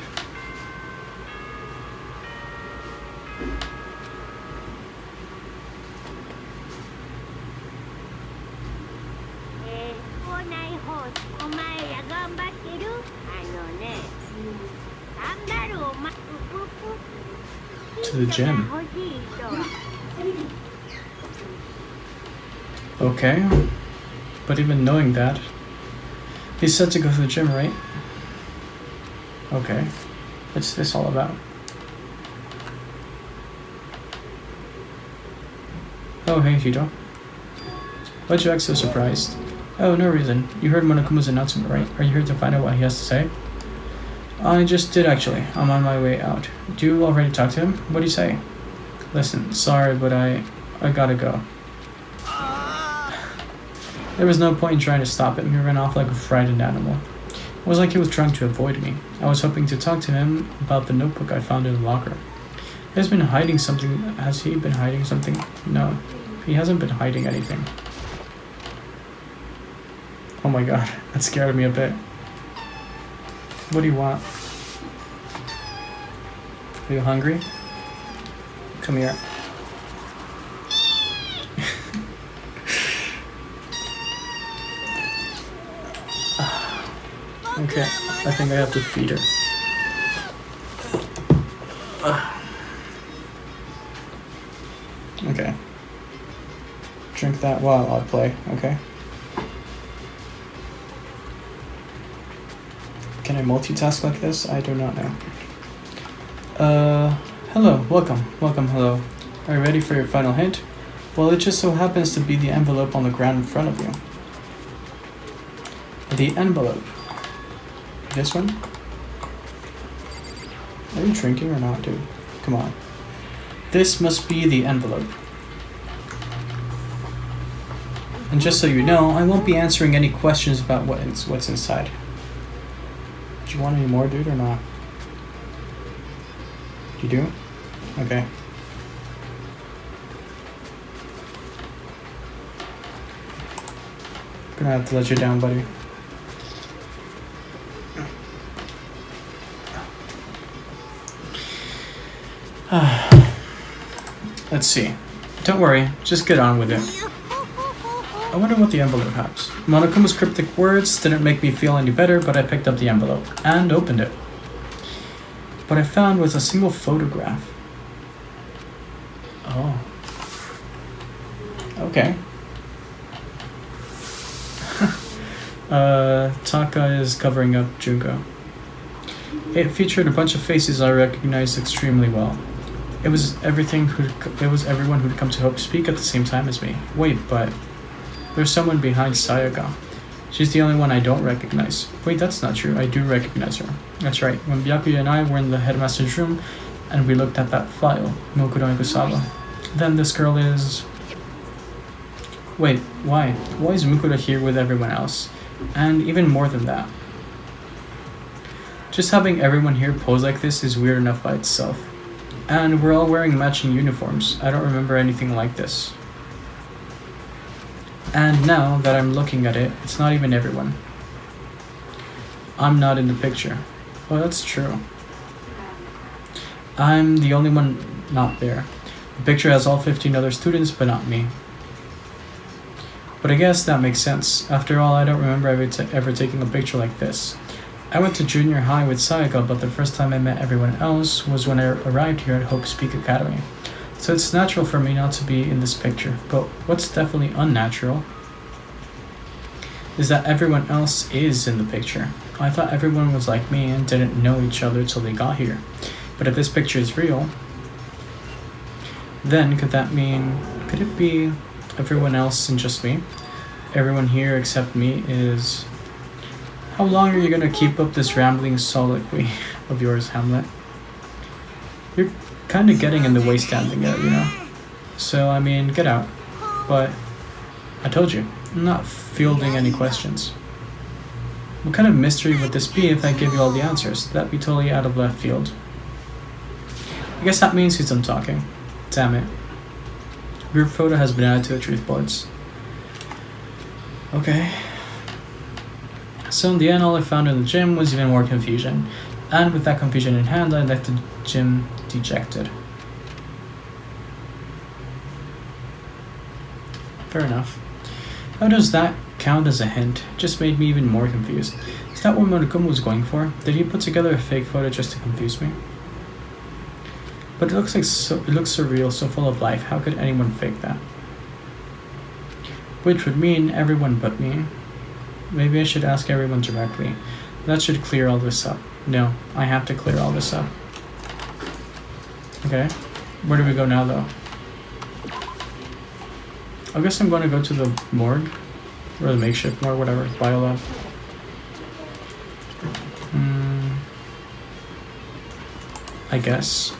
To the gym. Okay. But even knowing that, he's set to go to the gym, right? Okay. What's this all about? Oh, hey, Hito. Why'd you act so surprised? Oh, no reason. You heard Monokuma's announcement, right? Are you here to find out what he has to say? I just did, actually. I'm on my way out. Do you already talk to him? What do you say? Listen, sorry, but I gotta go. There was no point in trying to stop him. He ran off like a frightened animal. It was like he was trying to avoid me. I was hoping to talk to him about the notebook I found in the locker. He's been hiding something. Has he been hiding something? No, he hasn't been hiding anything. Oh my god, that scared me a bit. What do you want? Are you hungry? Come here. Okay, I think I have to feed her. Okay. Drink that while I play, okay? Can I multitask like this? I do not know. Hello, welcome, hello. Are you ready for your final hint? Well, it just so happens to be the envelope on the ground in front of you. The envelope. This one? Are you drinking or not, dude? Come on. This must be the envelope. And just so you know, I won't be answering any questions about what's inside. Do you want any more, dude, or not? You do? Okay. Gonna have to let you down, buddy. Let's see. Don't worry, just get on with it. I wonder what the envelope has. Monokuma's cryptic words didn't make me feel any better, but I picked up the envelope and opened it. What I found was a single photograph. Oh. Okay. Taka is covering up Junko. It featured a bunch of faces I recognized extremely well. It was everyone who'd come to Hope speak at the same time as me. Wait, but there's someone behind Sayaga. She's the only one I don't recognize. Wait, that's not true. I do recognize her. That's right. When Byakuya and I were in the headmaster's room and we looked at that file, Mokuro and Kusawa. Then this girl is... Wait, why? Why is Mukuro here with everyone else? And even more than that. Just having everyone here pose like this is weird enough by itself. And we're all wearing matching uniforms. I don't remember anything like this. And now that I'm looking at it, it's not even everyone. I'm not in the picture. Oh, that's true. I'm the only one not there. The picture has all 15 other students, but not me. But I guess that makes sense. After all, I don't remember ever taking a picture like this. I went to junior high with Sayaka, but the first time I met everyone else was when I arrived here at Hope Peak Academy. So it's natural for me not to be in this picture. But what's definitely unnatural is that everyone else is in the picture. I thought everyone was like me and didn't know each other till they got here. But if this picture is real, then could it be everyone else and just me? Everyone here except me is... How long are you gonna keep up this rambling soliloquy of yours, Hamlet? You're kinda getting in the way standing there, you know? So, I mean, get out. But, I told you, I'm not fielding any questions. What kind of mystery would this be if I gave you all the answers? That'd be totally out of left field. I guess that means he's done talking. Damn it. Group photo has been added to the truth bullets. Okay. So in the end, all I found in the gym was even more confusion. And with that confusion in hand, I left the gym dejected. Fair enough. How does that count as a hint? It just made me even more confused. Is that what Monokuma was going for? Did he put together a fake photo just to confuse me? But it looks surreal, so full of life. How could anyone fake that? Which would mean everyone but me. Maybe I should ask everyone directly. That should clear all this up. No, I have to clear all this up. Okay. Where do we go now, though? I guess I'm going to go to the morgue. Or the makeshift morgue, whatever. Biolab. I guess.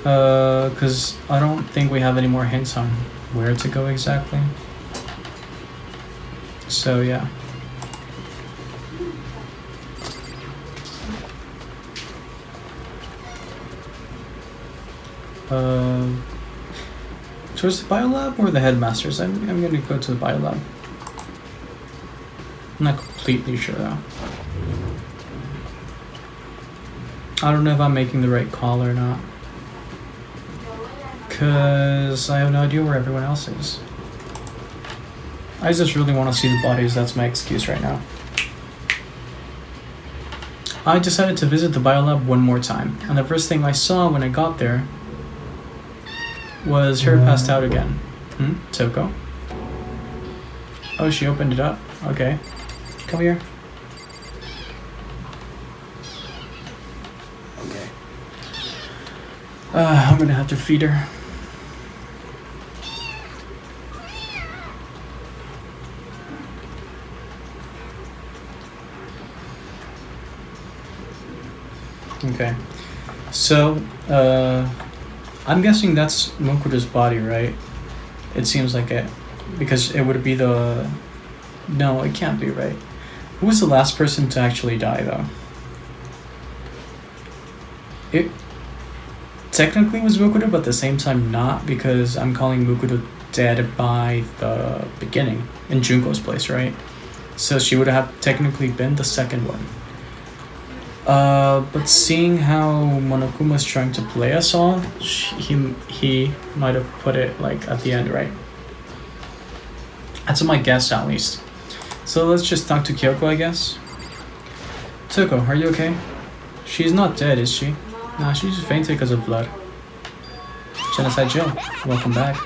Because I don't think we have any more hints on where to go exactly. So, yeah. Towards the biolab or the headmasters? I'm gonna go to the biolab. I'm not completely sure though. I don't know if I'm making the right call or not. Cause I have no idea where everyone else is. I just really want to see the bodies, that's my excuse right now. I decided to visit the biolab one more time, and the first thing I saw when I got there was her passed out again. Toko? Oh, she opened it up. Okay. Come here. Okay. I'm gonna have to feed her. Okay. So, I'm guessing that's Mokuda's body, right? It seems like it. Because it would be the... No, it can't be, right? Who was the last person to actually die, though? It technically was Mokuda, but at the same time not, because I'm calling Mokuda dead by the beginning, in Junko's place, right? So she would have technically been the second one. But seeing how Monokuma's trying to play us all, he might have put it like at the end, right? That's my guess, at least. So let's just talk to Kyoko, I guess. Toko, are you okay? She's not dead, is she? Nah, she just fainted because of blood. Genocide Jill, welcome back.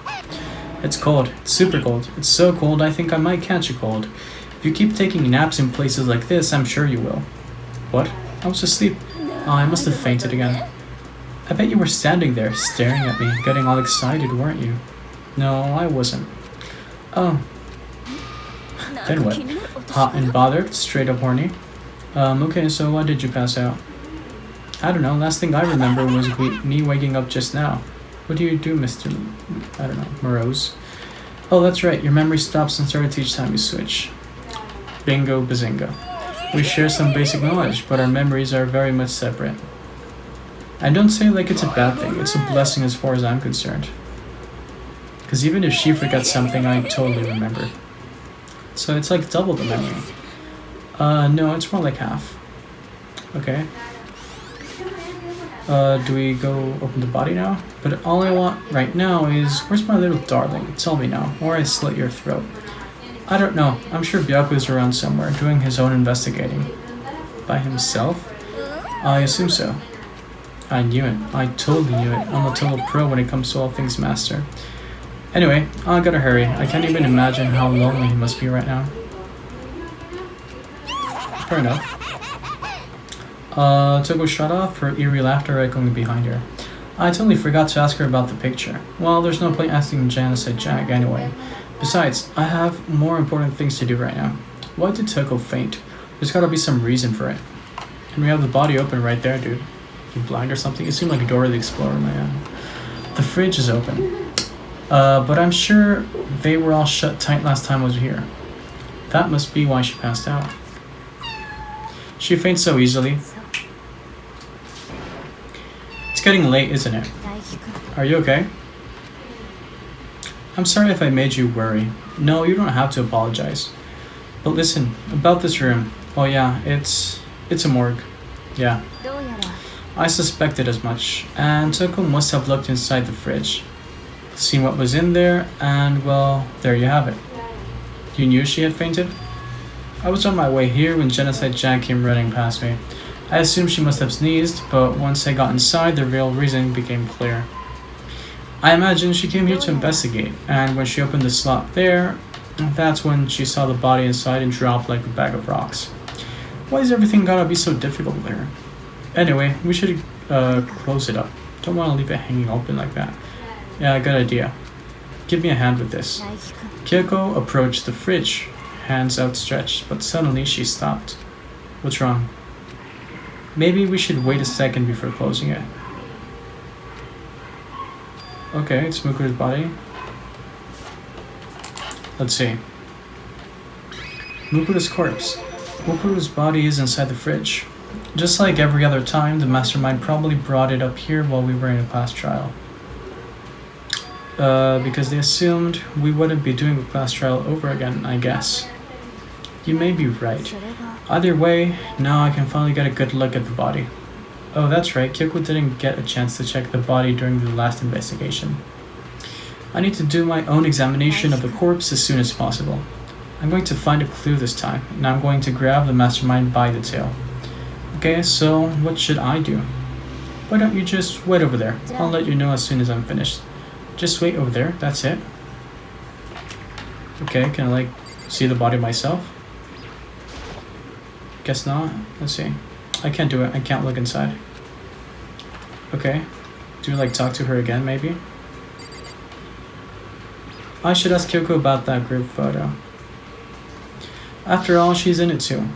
It's cold. It's super cold. It's so cold I think I might catch a cold. If you keep taking naps in places like this, I'm sure you will. What? I was asleep. Oh, I must have fainted again. I bet you were standing there, staring at me, getting all excited, weren't you? No, I wasn't. Oh. Then what? Hot and bothered? Straight up horny? Okay, so why did you pass out? I don't know, last thing I remember was me waking up just now. What do you do, Mr. I don't know, Morose? Oh, that's right, your memory stops and starts each time you switch. Bingo bazinga. We share some basic knowledge, but our memories are very much separate. I don't say it like it's a bad thing, it's a blessing as far as I'm concerned. Because even if she forgets something, I totally remember. So it's like double the memory. No, it's more like half. Okay. Do we go open the body now? But all I want right now is, where's my little darling? Tell me now, or I slit your throat. I don't know. I'm sure Byaku's around somewhere, doing his own investigating. By himself? I assume so. I knew it. I totally knew it. I'm a total pro when it comes to all things master. Anyway, I gotta hurry. I can't even imagine how lonely he must be right now. Fair enough. Toko shut off, her eerie laughter echoing behind her. I totally forgot to ask her about the picture. Well, there's no point asking Janice at Jack anyway. Besides, I have more important things to do right now. Why did Toko faint? There's gotta be some reason for it. And we have the body open right there, dude. You blind or something? You seem like Dora the Explorer, man. The fridge is open. But I'm sure they were all shut tight last time I was here. That must be why she passed out. She faints so easily. It's getting late, isn't it? Are you okay? I'm sorry if I made you worry. No, you don't have to apologize. But listen, about this room. Oh yeah, it's a morgue. Yeah. I suspected as much, and Toko must have looked inside the fridge, seen what was in there, and well, there you have it. You knew she had fainted? I was on my way here when Genocide Jack came running past me. I assumed she must have sneezed, but once I got inside, the real reason became clear. I imagine she came here to investigate, and when she opened the slot there, that's when she saw the body inside and dropped like a bag of rocks. Why is everything gotta be so difficult there? Anyway, we should close it up. Don't want to leave it hanging open like that. Yeah, good idea. Give me a hand with this. Kyoko approached the fridge, hands outstretched, but suddenly she stopped. What's wrong? Maybe we should wait a second before closing it. Okay, it's Mukuru's body. Let's see. Mukuru's corpse. Mukuru's body is inside the fridge. Just like every other time, the mastermind probably brought it up here while we were in a class trial. Because they assumed we wouldn't be doing the class trial over again, I guess. You may be right. Either way, now I can finally get a good look at the body. Oh, that's right, Kyoko didn't get a chance to check the body during the last investigation. I need to do my own examination of the corpse as soon as possible. I'm going to find a clue this time, and I'm going to grab the mastermind by the tail. Okay, so what should I do? Why don't you just wait over there? I'll let you know as soon as I'm finished. Just wait over there, that's it. Okay, can I like see the body myself? Guess not. Let's see. I can't do it, I can't look inside. Okay. Do you like talk to her again maybe? I should ask Kyoko about that group photo. After all, she's in it too.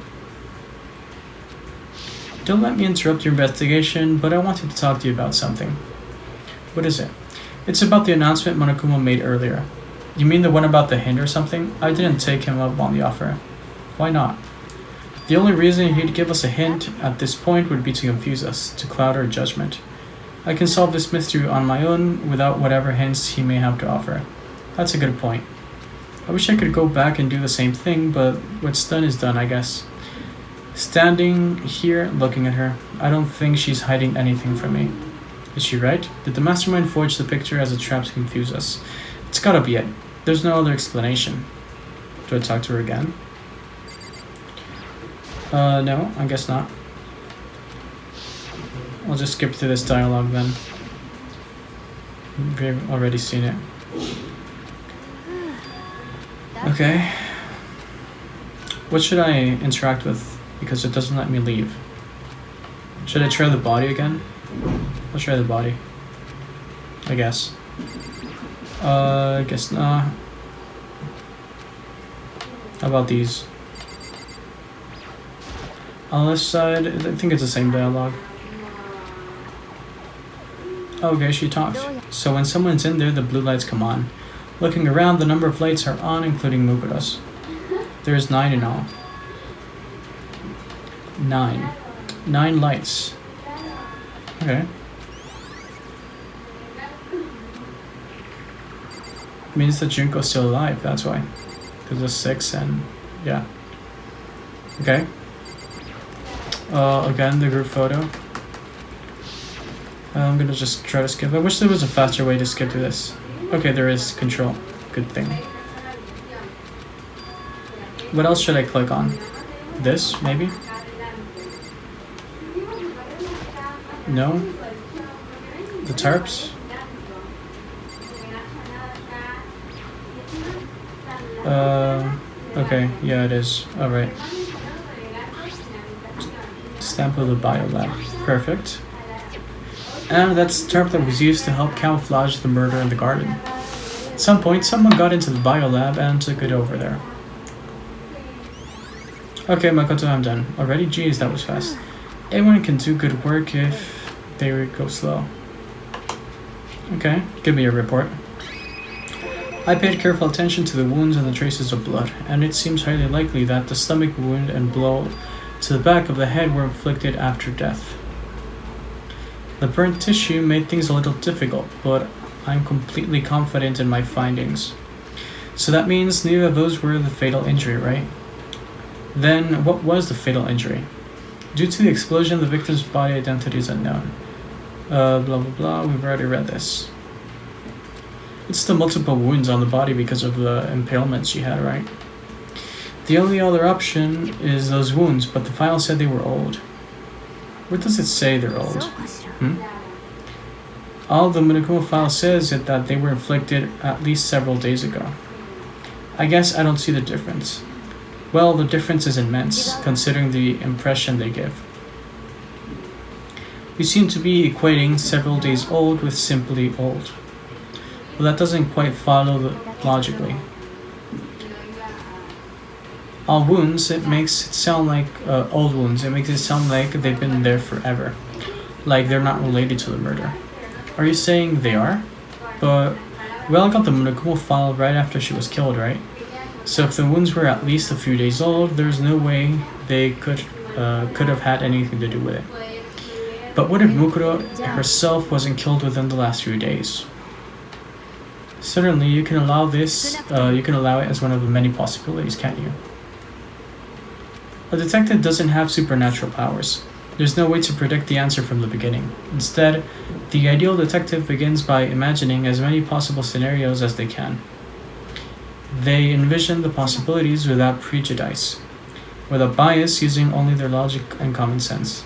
Don't let me interrupt your investigation, but I wanted to talk to you about something. What is it? It's about the announcement Monokuma made earlier. You mean the one about the hint or something? I didn't take him up on the offer. Why not? The only reason he'd give us a hint at this point would be to confuse us, to cloud our judgment. I can solve this mystery on my own without whatever hints he may have to offer. That's a good point. I wish I could go back and do the same thing, but what's done is done, I guess. Standing here, looking at her, I don't think she's hiding anything from me. Is she right? Did the mastermind forge the picture as a trap to confuse us? It's gotta be it. There's no other explanation. Do I talk to her again? No, I guess not. I'll just skip through this dialogue then. We've already seen it. Okay. What should I interact with? Because it doesn't let me leave. Should I try the body again? I'll try the body. I guess. I guess not. How about these? On this side, I think it's the same dialogue. Okay, she talks. So when someone's in there, the blue lights come on. Looking around, the number of lights are on, including Mukura's. There's 9 in all. 9. 9 lights. Okay. Means that Junko's still alive, that's why. Because there's 6 and... yeah. Okay. Again, the group photo. I'm gonna just try to skip. I wish there was a faster way to skip to this. Okay, there is. Control. Good thing. What else should I click on? This, maybe? No? The tarps? Okay, yeah it is. Alright. Stamp of the biolab. Perfect. And that's the tarp that was used to help camouflage the murder in the garden. At some point, someone got into the biolab and took it over there. Okay, Makoto, I'm done. Already? Jeez, that was fast. Anyone can do good work if they go slow. Okay, give me a report. I paid careful attention to the wounds and the traces of blood, and it seems highly likely that the stomach wound and blow to the back of the head were inflicted after death. The burnt tissue made things a little difficult, but I'm completely confident in my findings. So that means neither of those were the fatal injury, right? Then what was the fatal injury? Due to the explosion, the victim's body identity is unknown. Blah blah blah, we've already read this. It's the multiple wounds on the body because of the impalement she had, right? The only other option is those wounds, but the file said they were old. Where does it say they're old? All the Monokuma file says is that they were inflicted at least several days ago. I guess I don't see the difference. Well, the difference is immense, considering the impression they give. We seem to be equating several days old with simply old. Well, that doesn't quite follow logically. All wounds, it makes it sound like old wounds. It makes it sound like they've been there forever, like they're not related to the murder. Are you saying they are? But we all got the Monokuma file right after she was killed, right? So if the wounds were at least a few days old, there's no way they could have had anything to do with it. But what if Mukuro herself wasn't killed within the last few days? Certainly, you can allow this. You can allow it as one of the many possibilities, can't you? A detective doesn't have supernatural powers. There's no way to predict the answer from the beginning. Instead, the ideal detective begins by imagining as many possible scenarios as they can. They envision the possibilities without prejudice, without bias, using only their logic and common sense.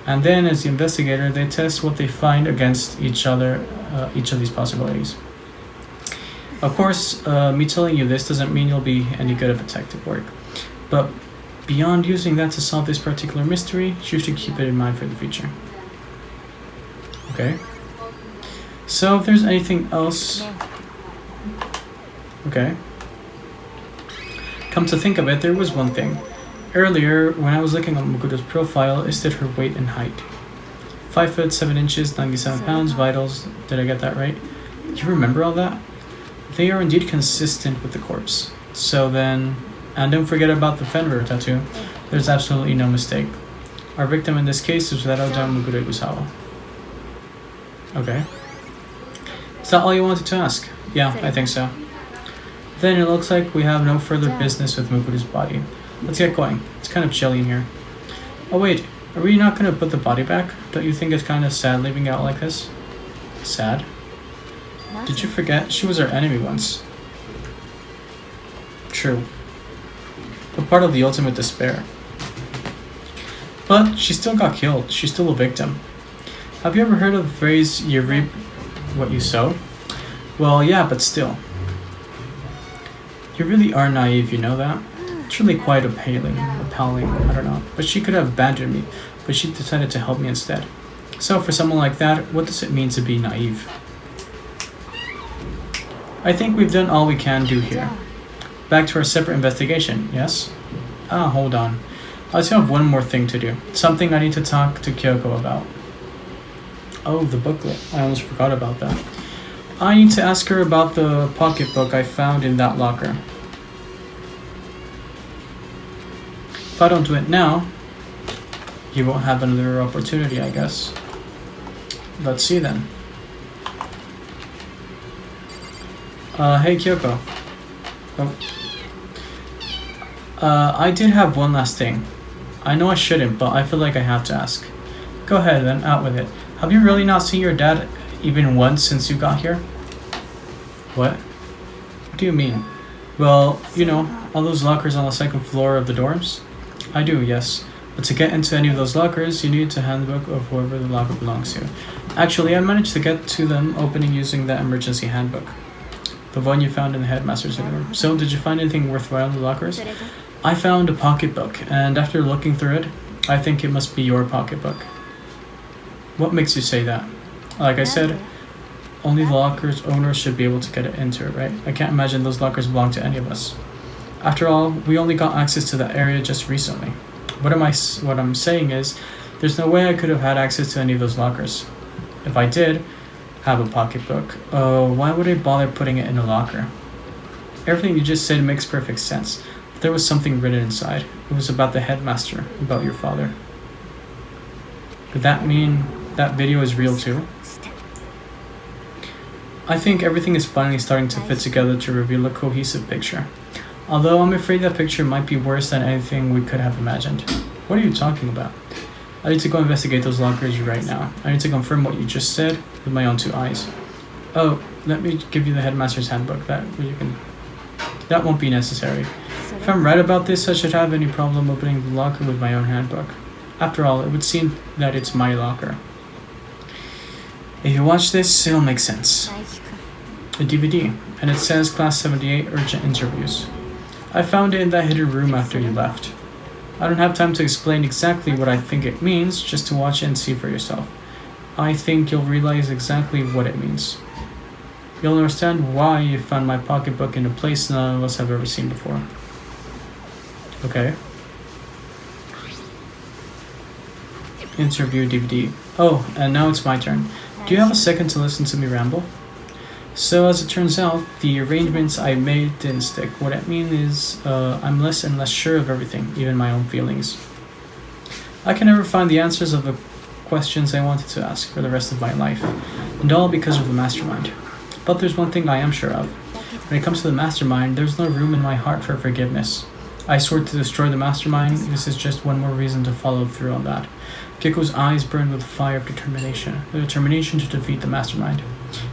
And then, as the investigator, they test what they find against each of these possibilities. Of course, me telling you this doesn't mean you'll be any good at detective work, but beyond using that to solve this particular mystery, you should keep it in mind for the future. Okay. So if there's anything else... Okay. Come to think of it, there was one thing. Earlier, when I was looking at Mukuro's profile, it said her weight and height. 5 foot 7 inches, 97 pounds, vitals. Did I get that right? You remember all that? They are indeed consistent with the corpse. So then, and don't forget about the Fenrir tattoo. There's absolutely no mistake. Our victim in this case is Oda Mukuro Ibusawa. Okay. Is that all you wanted to ask? Yeah, I think so. Then it looks like we have no further business with Mukuro's body. Let's get going. It's kind of chilly in here. Oh wait, are we not going to put the body back? Don't you think it's kind of sad leaving it out like this? Sad? Did you forget? She was our enemy once. True. But part of the ultimate despair. But she still got killed. She's still a victim. Have you ever heard of the phrase, you reap what you sow? Well, yeah, but still. You really are naive, you know that? It's really quite appalling, I don't know. But she could have abandoned me, but she decided to help me instead. So for someone like that, what does it mean to be naive? I think we've done all we can do here. Back to our separate investigation, yes? Hold on. I still have one more thing to do. Something I need to talk to Kyoko about. Oh, the booklet. I almost forgot about that. I need to ask her about the pocketbook I found in that locker. If I don't do it now, you won't have another opportunity, I guess. Let's see then. Hey Kyoko. Oh. I did have one last thing. I know I shouldn't, but I feel like I have to ask. Go ahead then, out with it. Have you really not seen your dad even once since you got here? What? What do you mean? Well, you know, all those lockers on the second floor of the dorms? I do, yes. But to get into any of those lockers, you need the handbook of whoever the locker belongs to. Actually, I managed to get to them opening using that emergency handbook. The one you found in the headmaster's room. So, did you find anything worthwhile in the lockers? I found a pocketbook, and after looking through it, I think it must be your pocketbook. What makes you say that? Like I said, only the locker's owners should be able to get into it, right? I can't imagine those lockers belong to any of us. After all, we only got access to that area just recently. What I'm saying is, there's no way I could have had access to any of those lockers. If I did have a pocketbook, why would I bother putting it in a locker? Everything you just said makes perfect sense. But there was something written inside. It was about the headmaster, about your father. Could that mean that video is real too? I think everything is finally starting to fit together to reveal a cohesive picture. Although I'm afraid that picture might be worse than anything we could have imagined. What are you talking about? I need to go investigate those lockers right now. I need to confirm what you just said with my own two eyes. Oh, let me give you the headmaster's handbook. That won't be necessary. If I'm right about this, I should have any problem opening the locker with my own handbook. After all, it would seem that it's my locker. If you watch this, it'll make sense. A DVD, and it says Class 78 Urgent Interviews. I found it in that hidden room after you left. I don't have time to explain exactly what I think it means, just to watch it and see for yourself. I think you'll realize exactly what it means. You'll understand why you found my pocketbook in a place none of us have ever seen before. Okay. Interview DVD. Oh, and now it's my turn. Do you have a second to listen to me ramble? So as it turns out, the arrangements I made didn't stick. What I mean is, I'm less and less sure of everything, even my own feelings. I can never find the answers of the questions I wanted to ask for the rest of my life, and all because of the mastermind. But there's one thing I am sure of. When it comes to the mastermind, there's no room in my heart for forgiveness. I swore to destroy the mastermind. This is just one more reason to follow through on that. Kyoko's eyes burned with the fire of determination, the determination to defeat the mastermind.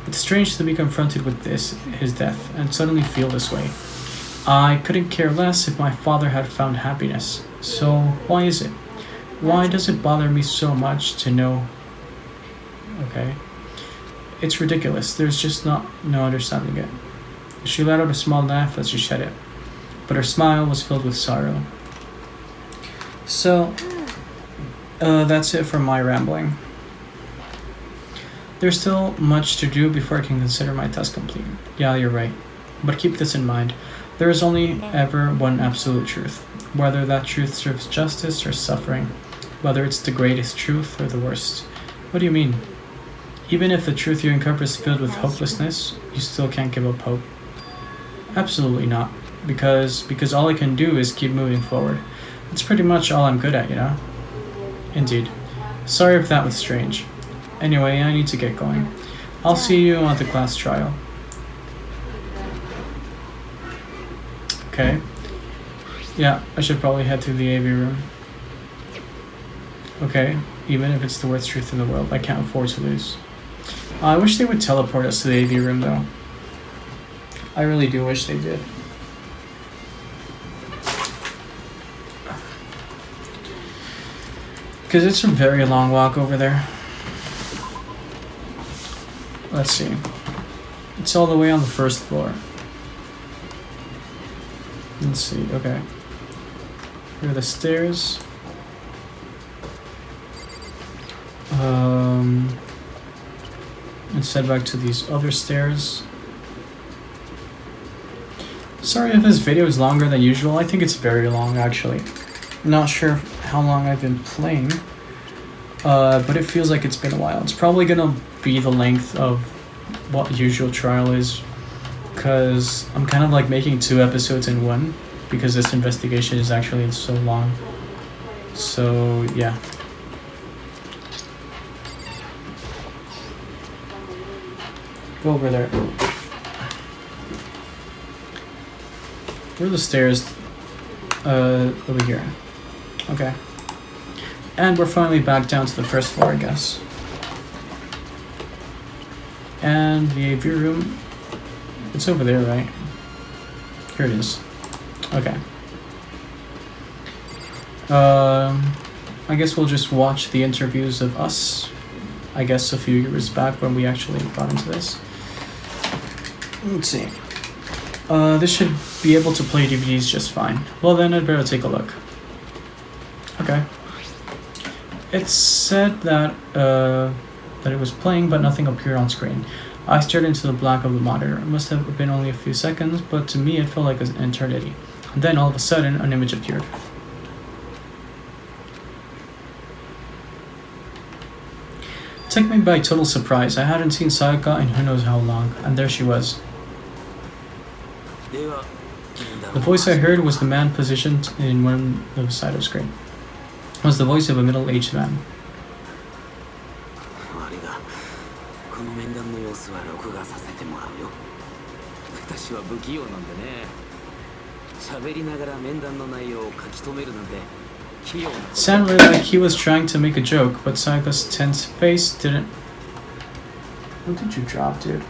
It's strange to be confronted with his death, and suddenly feel this way. I couldn't care less if my father had found happiness. So, why is it? Why does it bother me so much to know? Okay. It's ridiculous. There's just no understanding it. She let out a small laugh as she said it, but her smile was filled with sorrow. So, that's it for my rambling. There's still much to do before I can consider my task complete. Yeah, you're right. But keep this in mind. There is only ever one absolute truth. Whether that truth serves justice or suffering. Whether it's the greatest truth or the worst. What do you mean? Even if the truth you uncover is filled with hopelessness, you still can't give up hope. Absolutely not. Because all I can do is keep moving forward. It's pretty much all I'm good at, you know? Indeed. Sorry if that was strange. Anyway, I need to get going. I'll see you at the class trial. Okay. Yeah, I should probably head to the AV room. Okay, even if it's the worst truth in the world, I can't afford to lose. I wish they would teleport us to the AV room though. I really do wish they did. Because it's a very long walk over there. Let's see. It's all the way on the first floor. Let's see, okay. Here are the stairs. Let's head back to these other stairs. Sorry if this video is longer than usual. I think it's very long actually. Not sure how long I've been playing. But it feels like it's been a while. It's probably gonna be the length of what usual trial is, because I'm kind of like making 2 episodes in one, because this investigation is actually so long. So yeah. Go over there. Where are the stairs? Over here. Okay. And we're finally back down to the first floor, I guess. And the AV room, it's over there, right? Here it is. Okay. I guess we'll just watch the interviews of us, I guess a few years back when we actually got into this. Let's see. This should be able to play DVDs just fine. Well then, I'd better take a look. Okay. It said that it was playing, but nothing appeared on screen. I stared into the black of the monitor. It must have been only a few seconds, but to me it felt like an eternity. And then all of a sudden, an image appeared. It took me by total surprise. I hadn't seen Sayaka in who knows how long, and there she was. The voice I heard was the man positioned in one of the side of the screen. It was the voice of a middle-aged man. It sounded like he was trying to make a joke, but Sayaka's tense face didn't... What did you drop, dude?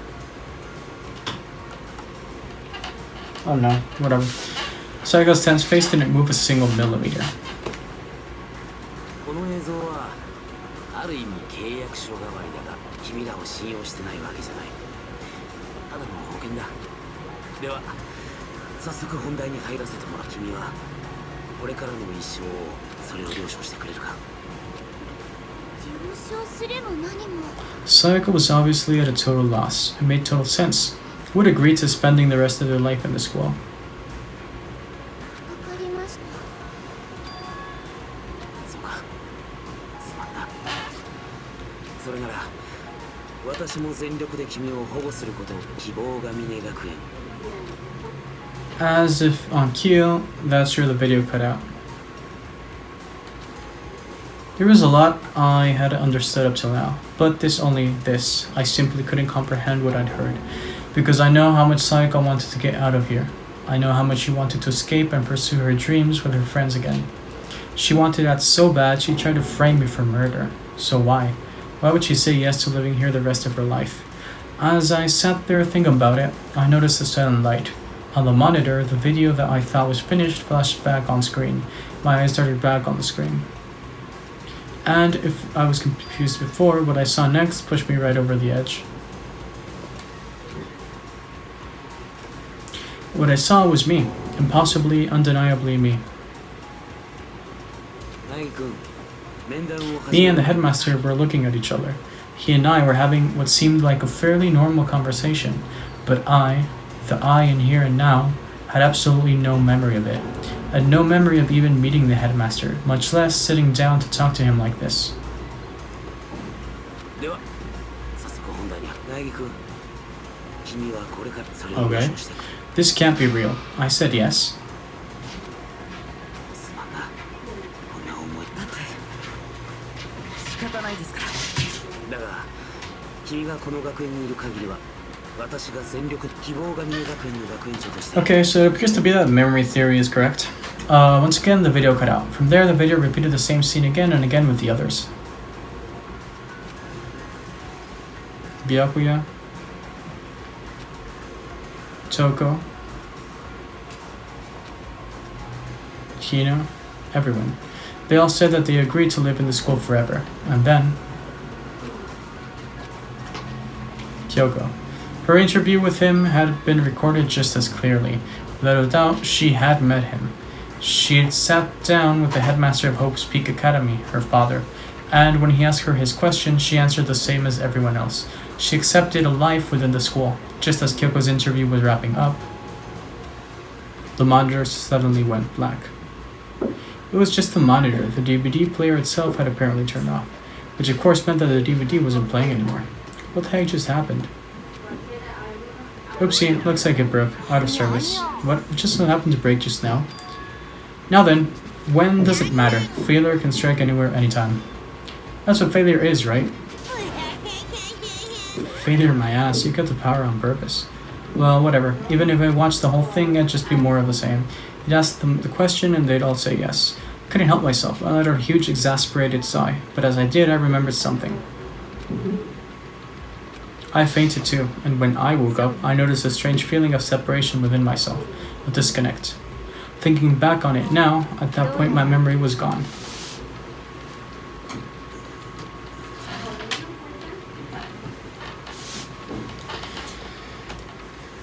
Oh no, whatever. Sayaka's tense face didn't move a single millimeter. Sayaka was obviously at a total loss. It made total sense. Who would agree to spending the rest of their life in the school? As if on cue, that's where the video cut out. There was a lot I had understood up till now, but I simply couldn't comprehend what I'd heard, because I know how much Sayaka wanted to get out of here. I know how much she wanted to escape and pursue her dreams with her friends again. She wanted that so bad she tried to frame me for murder. So why? Why would she say yes to living here the rest of her life? As I sat there thinking about it, I noticed a sudden light. On the monitor, the video that I thought was finished flashed back on screen. My eyes started back on the screen. And if I was confused before, what I saw next pushed me right over the edge. What I saw was me, impossibly, undeniably me. Me and the headmaster were looking at each other. He and I were having what seemed like a fairly normal conversation, but the I in here and now, had absolutely no memory of it. I had no memory of even meeting the headmaster, much less sitting down to talk to him like this. Okay. This can't be real. I said yes. Okay, so it appears to be that memory theory is correct. Once again, the video cut out. From there, the video repeated the same scene again and again with the others. Byakuya, Toko, Hina, everyone. They all said that they agreed to live in the school forever. And then... Kyoko. Her interview with him had been recorded just as clearly. Without a doubt, she had met him. She had sat down with the headmaster of Hope's Peak Academy, her father, and when he asked her his question, she answered the same as everyone else. She accepted a life within the school. Just as Kyoko's interview was wrapping up, the monitor suddenly went black. It was just the monitor. The DVD player itself had apparently turned off, which of course meant that the DVD wasn't playing anymore. What the heck just happened? Oopsie, looks like it broke. Out of service. What? It just happened to break just now. Now then, when does it matter? Failure can strike anywhere, anytime. That's what failure is, right? Failure my ass, you cut the power on purpose. Well, whatever. Even if I watched the whole thing, it'd just be more of the same. You'd ask them the question and they'd all say yes. Couldn't help myself. I uttered a huge, exasperated sigh, but as I did, I remembered something. I fainted too, and when I woke up, I noticed a strange feeling of separation within myself, a disconnect. Thinking back on it now, at that point my memory was gone.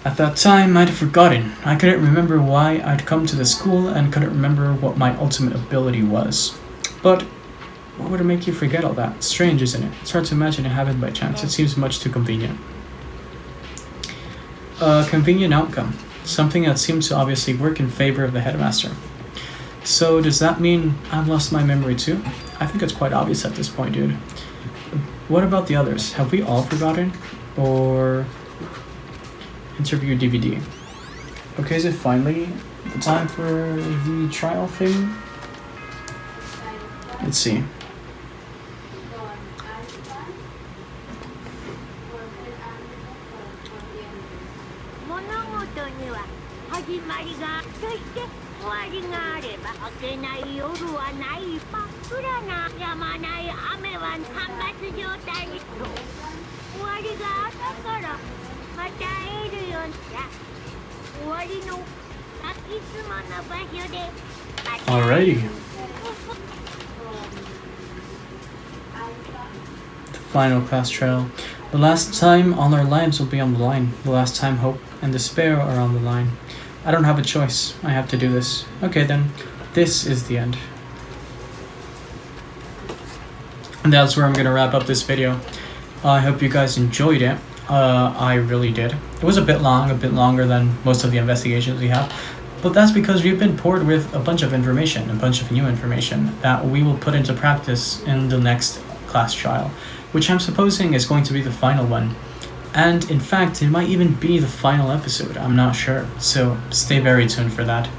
At that time, I'd forgotten. I couldn't remember why I'd come to the school and couldn't remember what my ultimate ability was. But what would make you forget all that? Strange, isn't it? It's hard to imagine it happened by chance. It seems much too convenient. A convenient outcome. Something that seems to obviously work in favor of the headmaster. So does that mean I've lost my memory too? I think it's quite obvious at this point, dude. What about the others? Have we all forgotten? Or... interview DVD. Okay, is it finally the time for the trial thing? Let's see. Alrighty. The final class trial. The last time all our lives will be on the line. The last time hope and despair are on the line. I don't have a choice. I have to do this. Okay then, this is the end. And that's where I'm gonna wrap up this video. I hope you guys enjoyed it. I really did. It was a bit long, a bit longer than most of the investigations we have, but that's because we've been poured with a bunch of information, a bunch of new information that we will put into practice in the next class trial, which I'm supposing is going to be the final one. And in fact, it might even be the final episode, I'm not sure, so stay very tuned for that.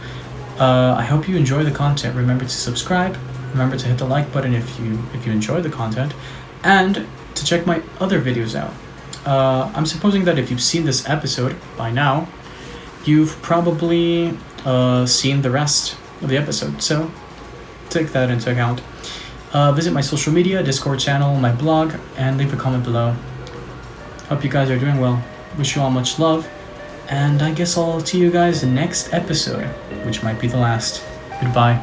I hope you enjoy the content. Remember to subscribe, remember to hit the like button if you enjoy the content, and to check my other videos out. I'm supposing that if you've seen this episode by now, you've probably seen the rest of the episode, so take that into account. Visit my social media, Discord channel, my blog, and leave a comment below. Hope you guys are doing well. Wish you all much love, and I guess I'll see you guys in the next episode, which might be the last. Goodbye.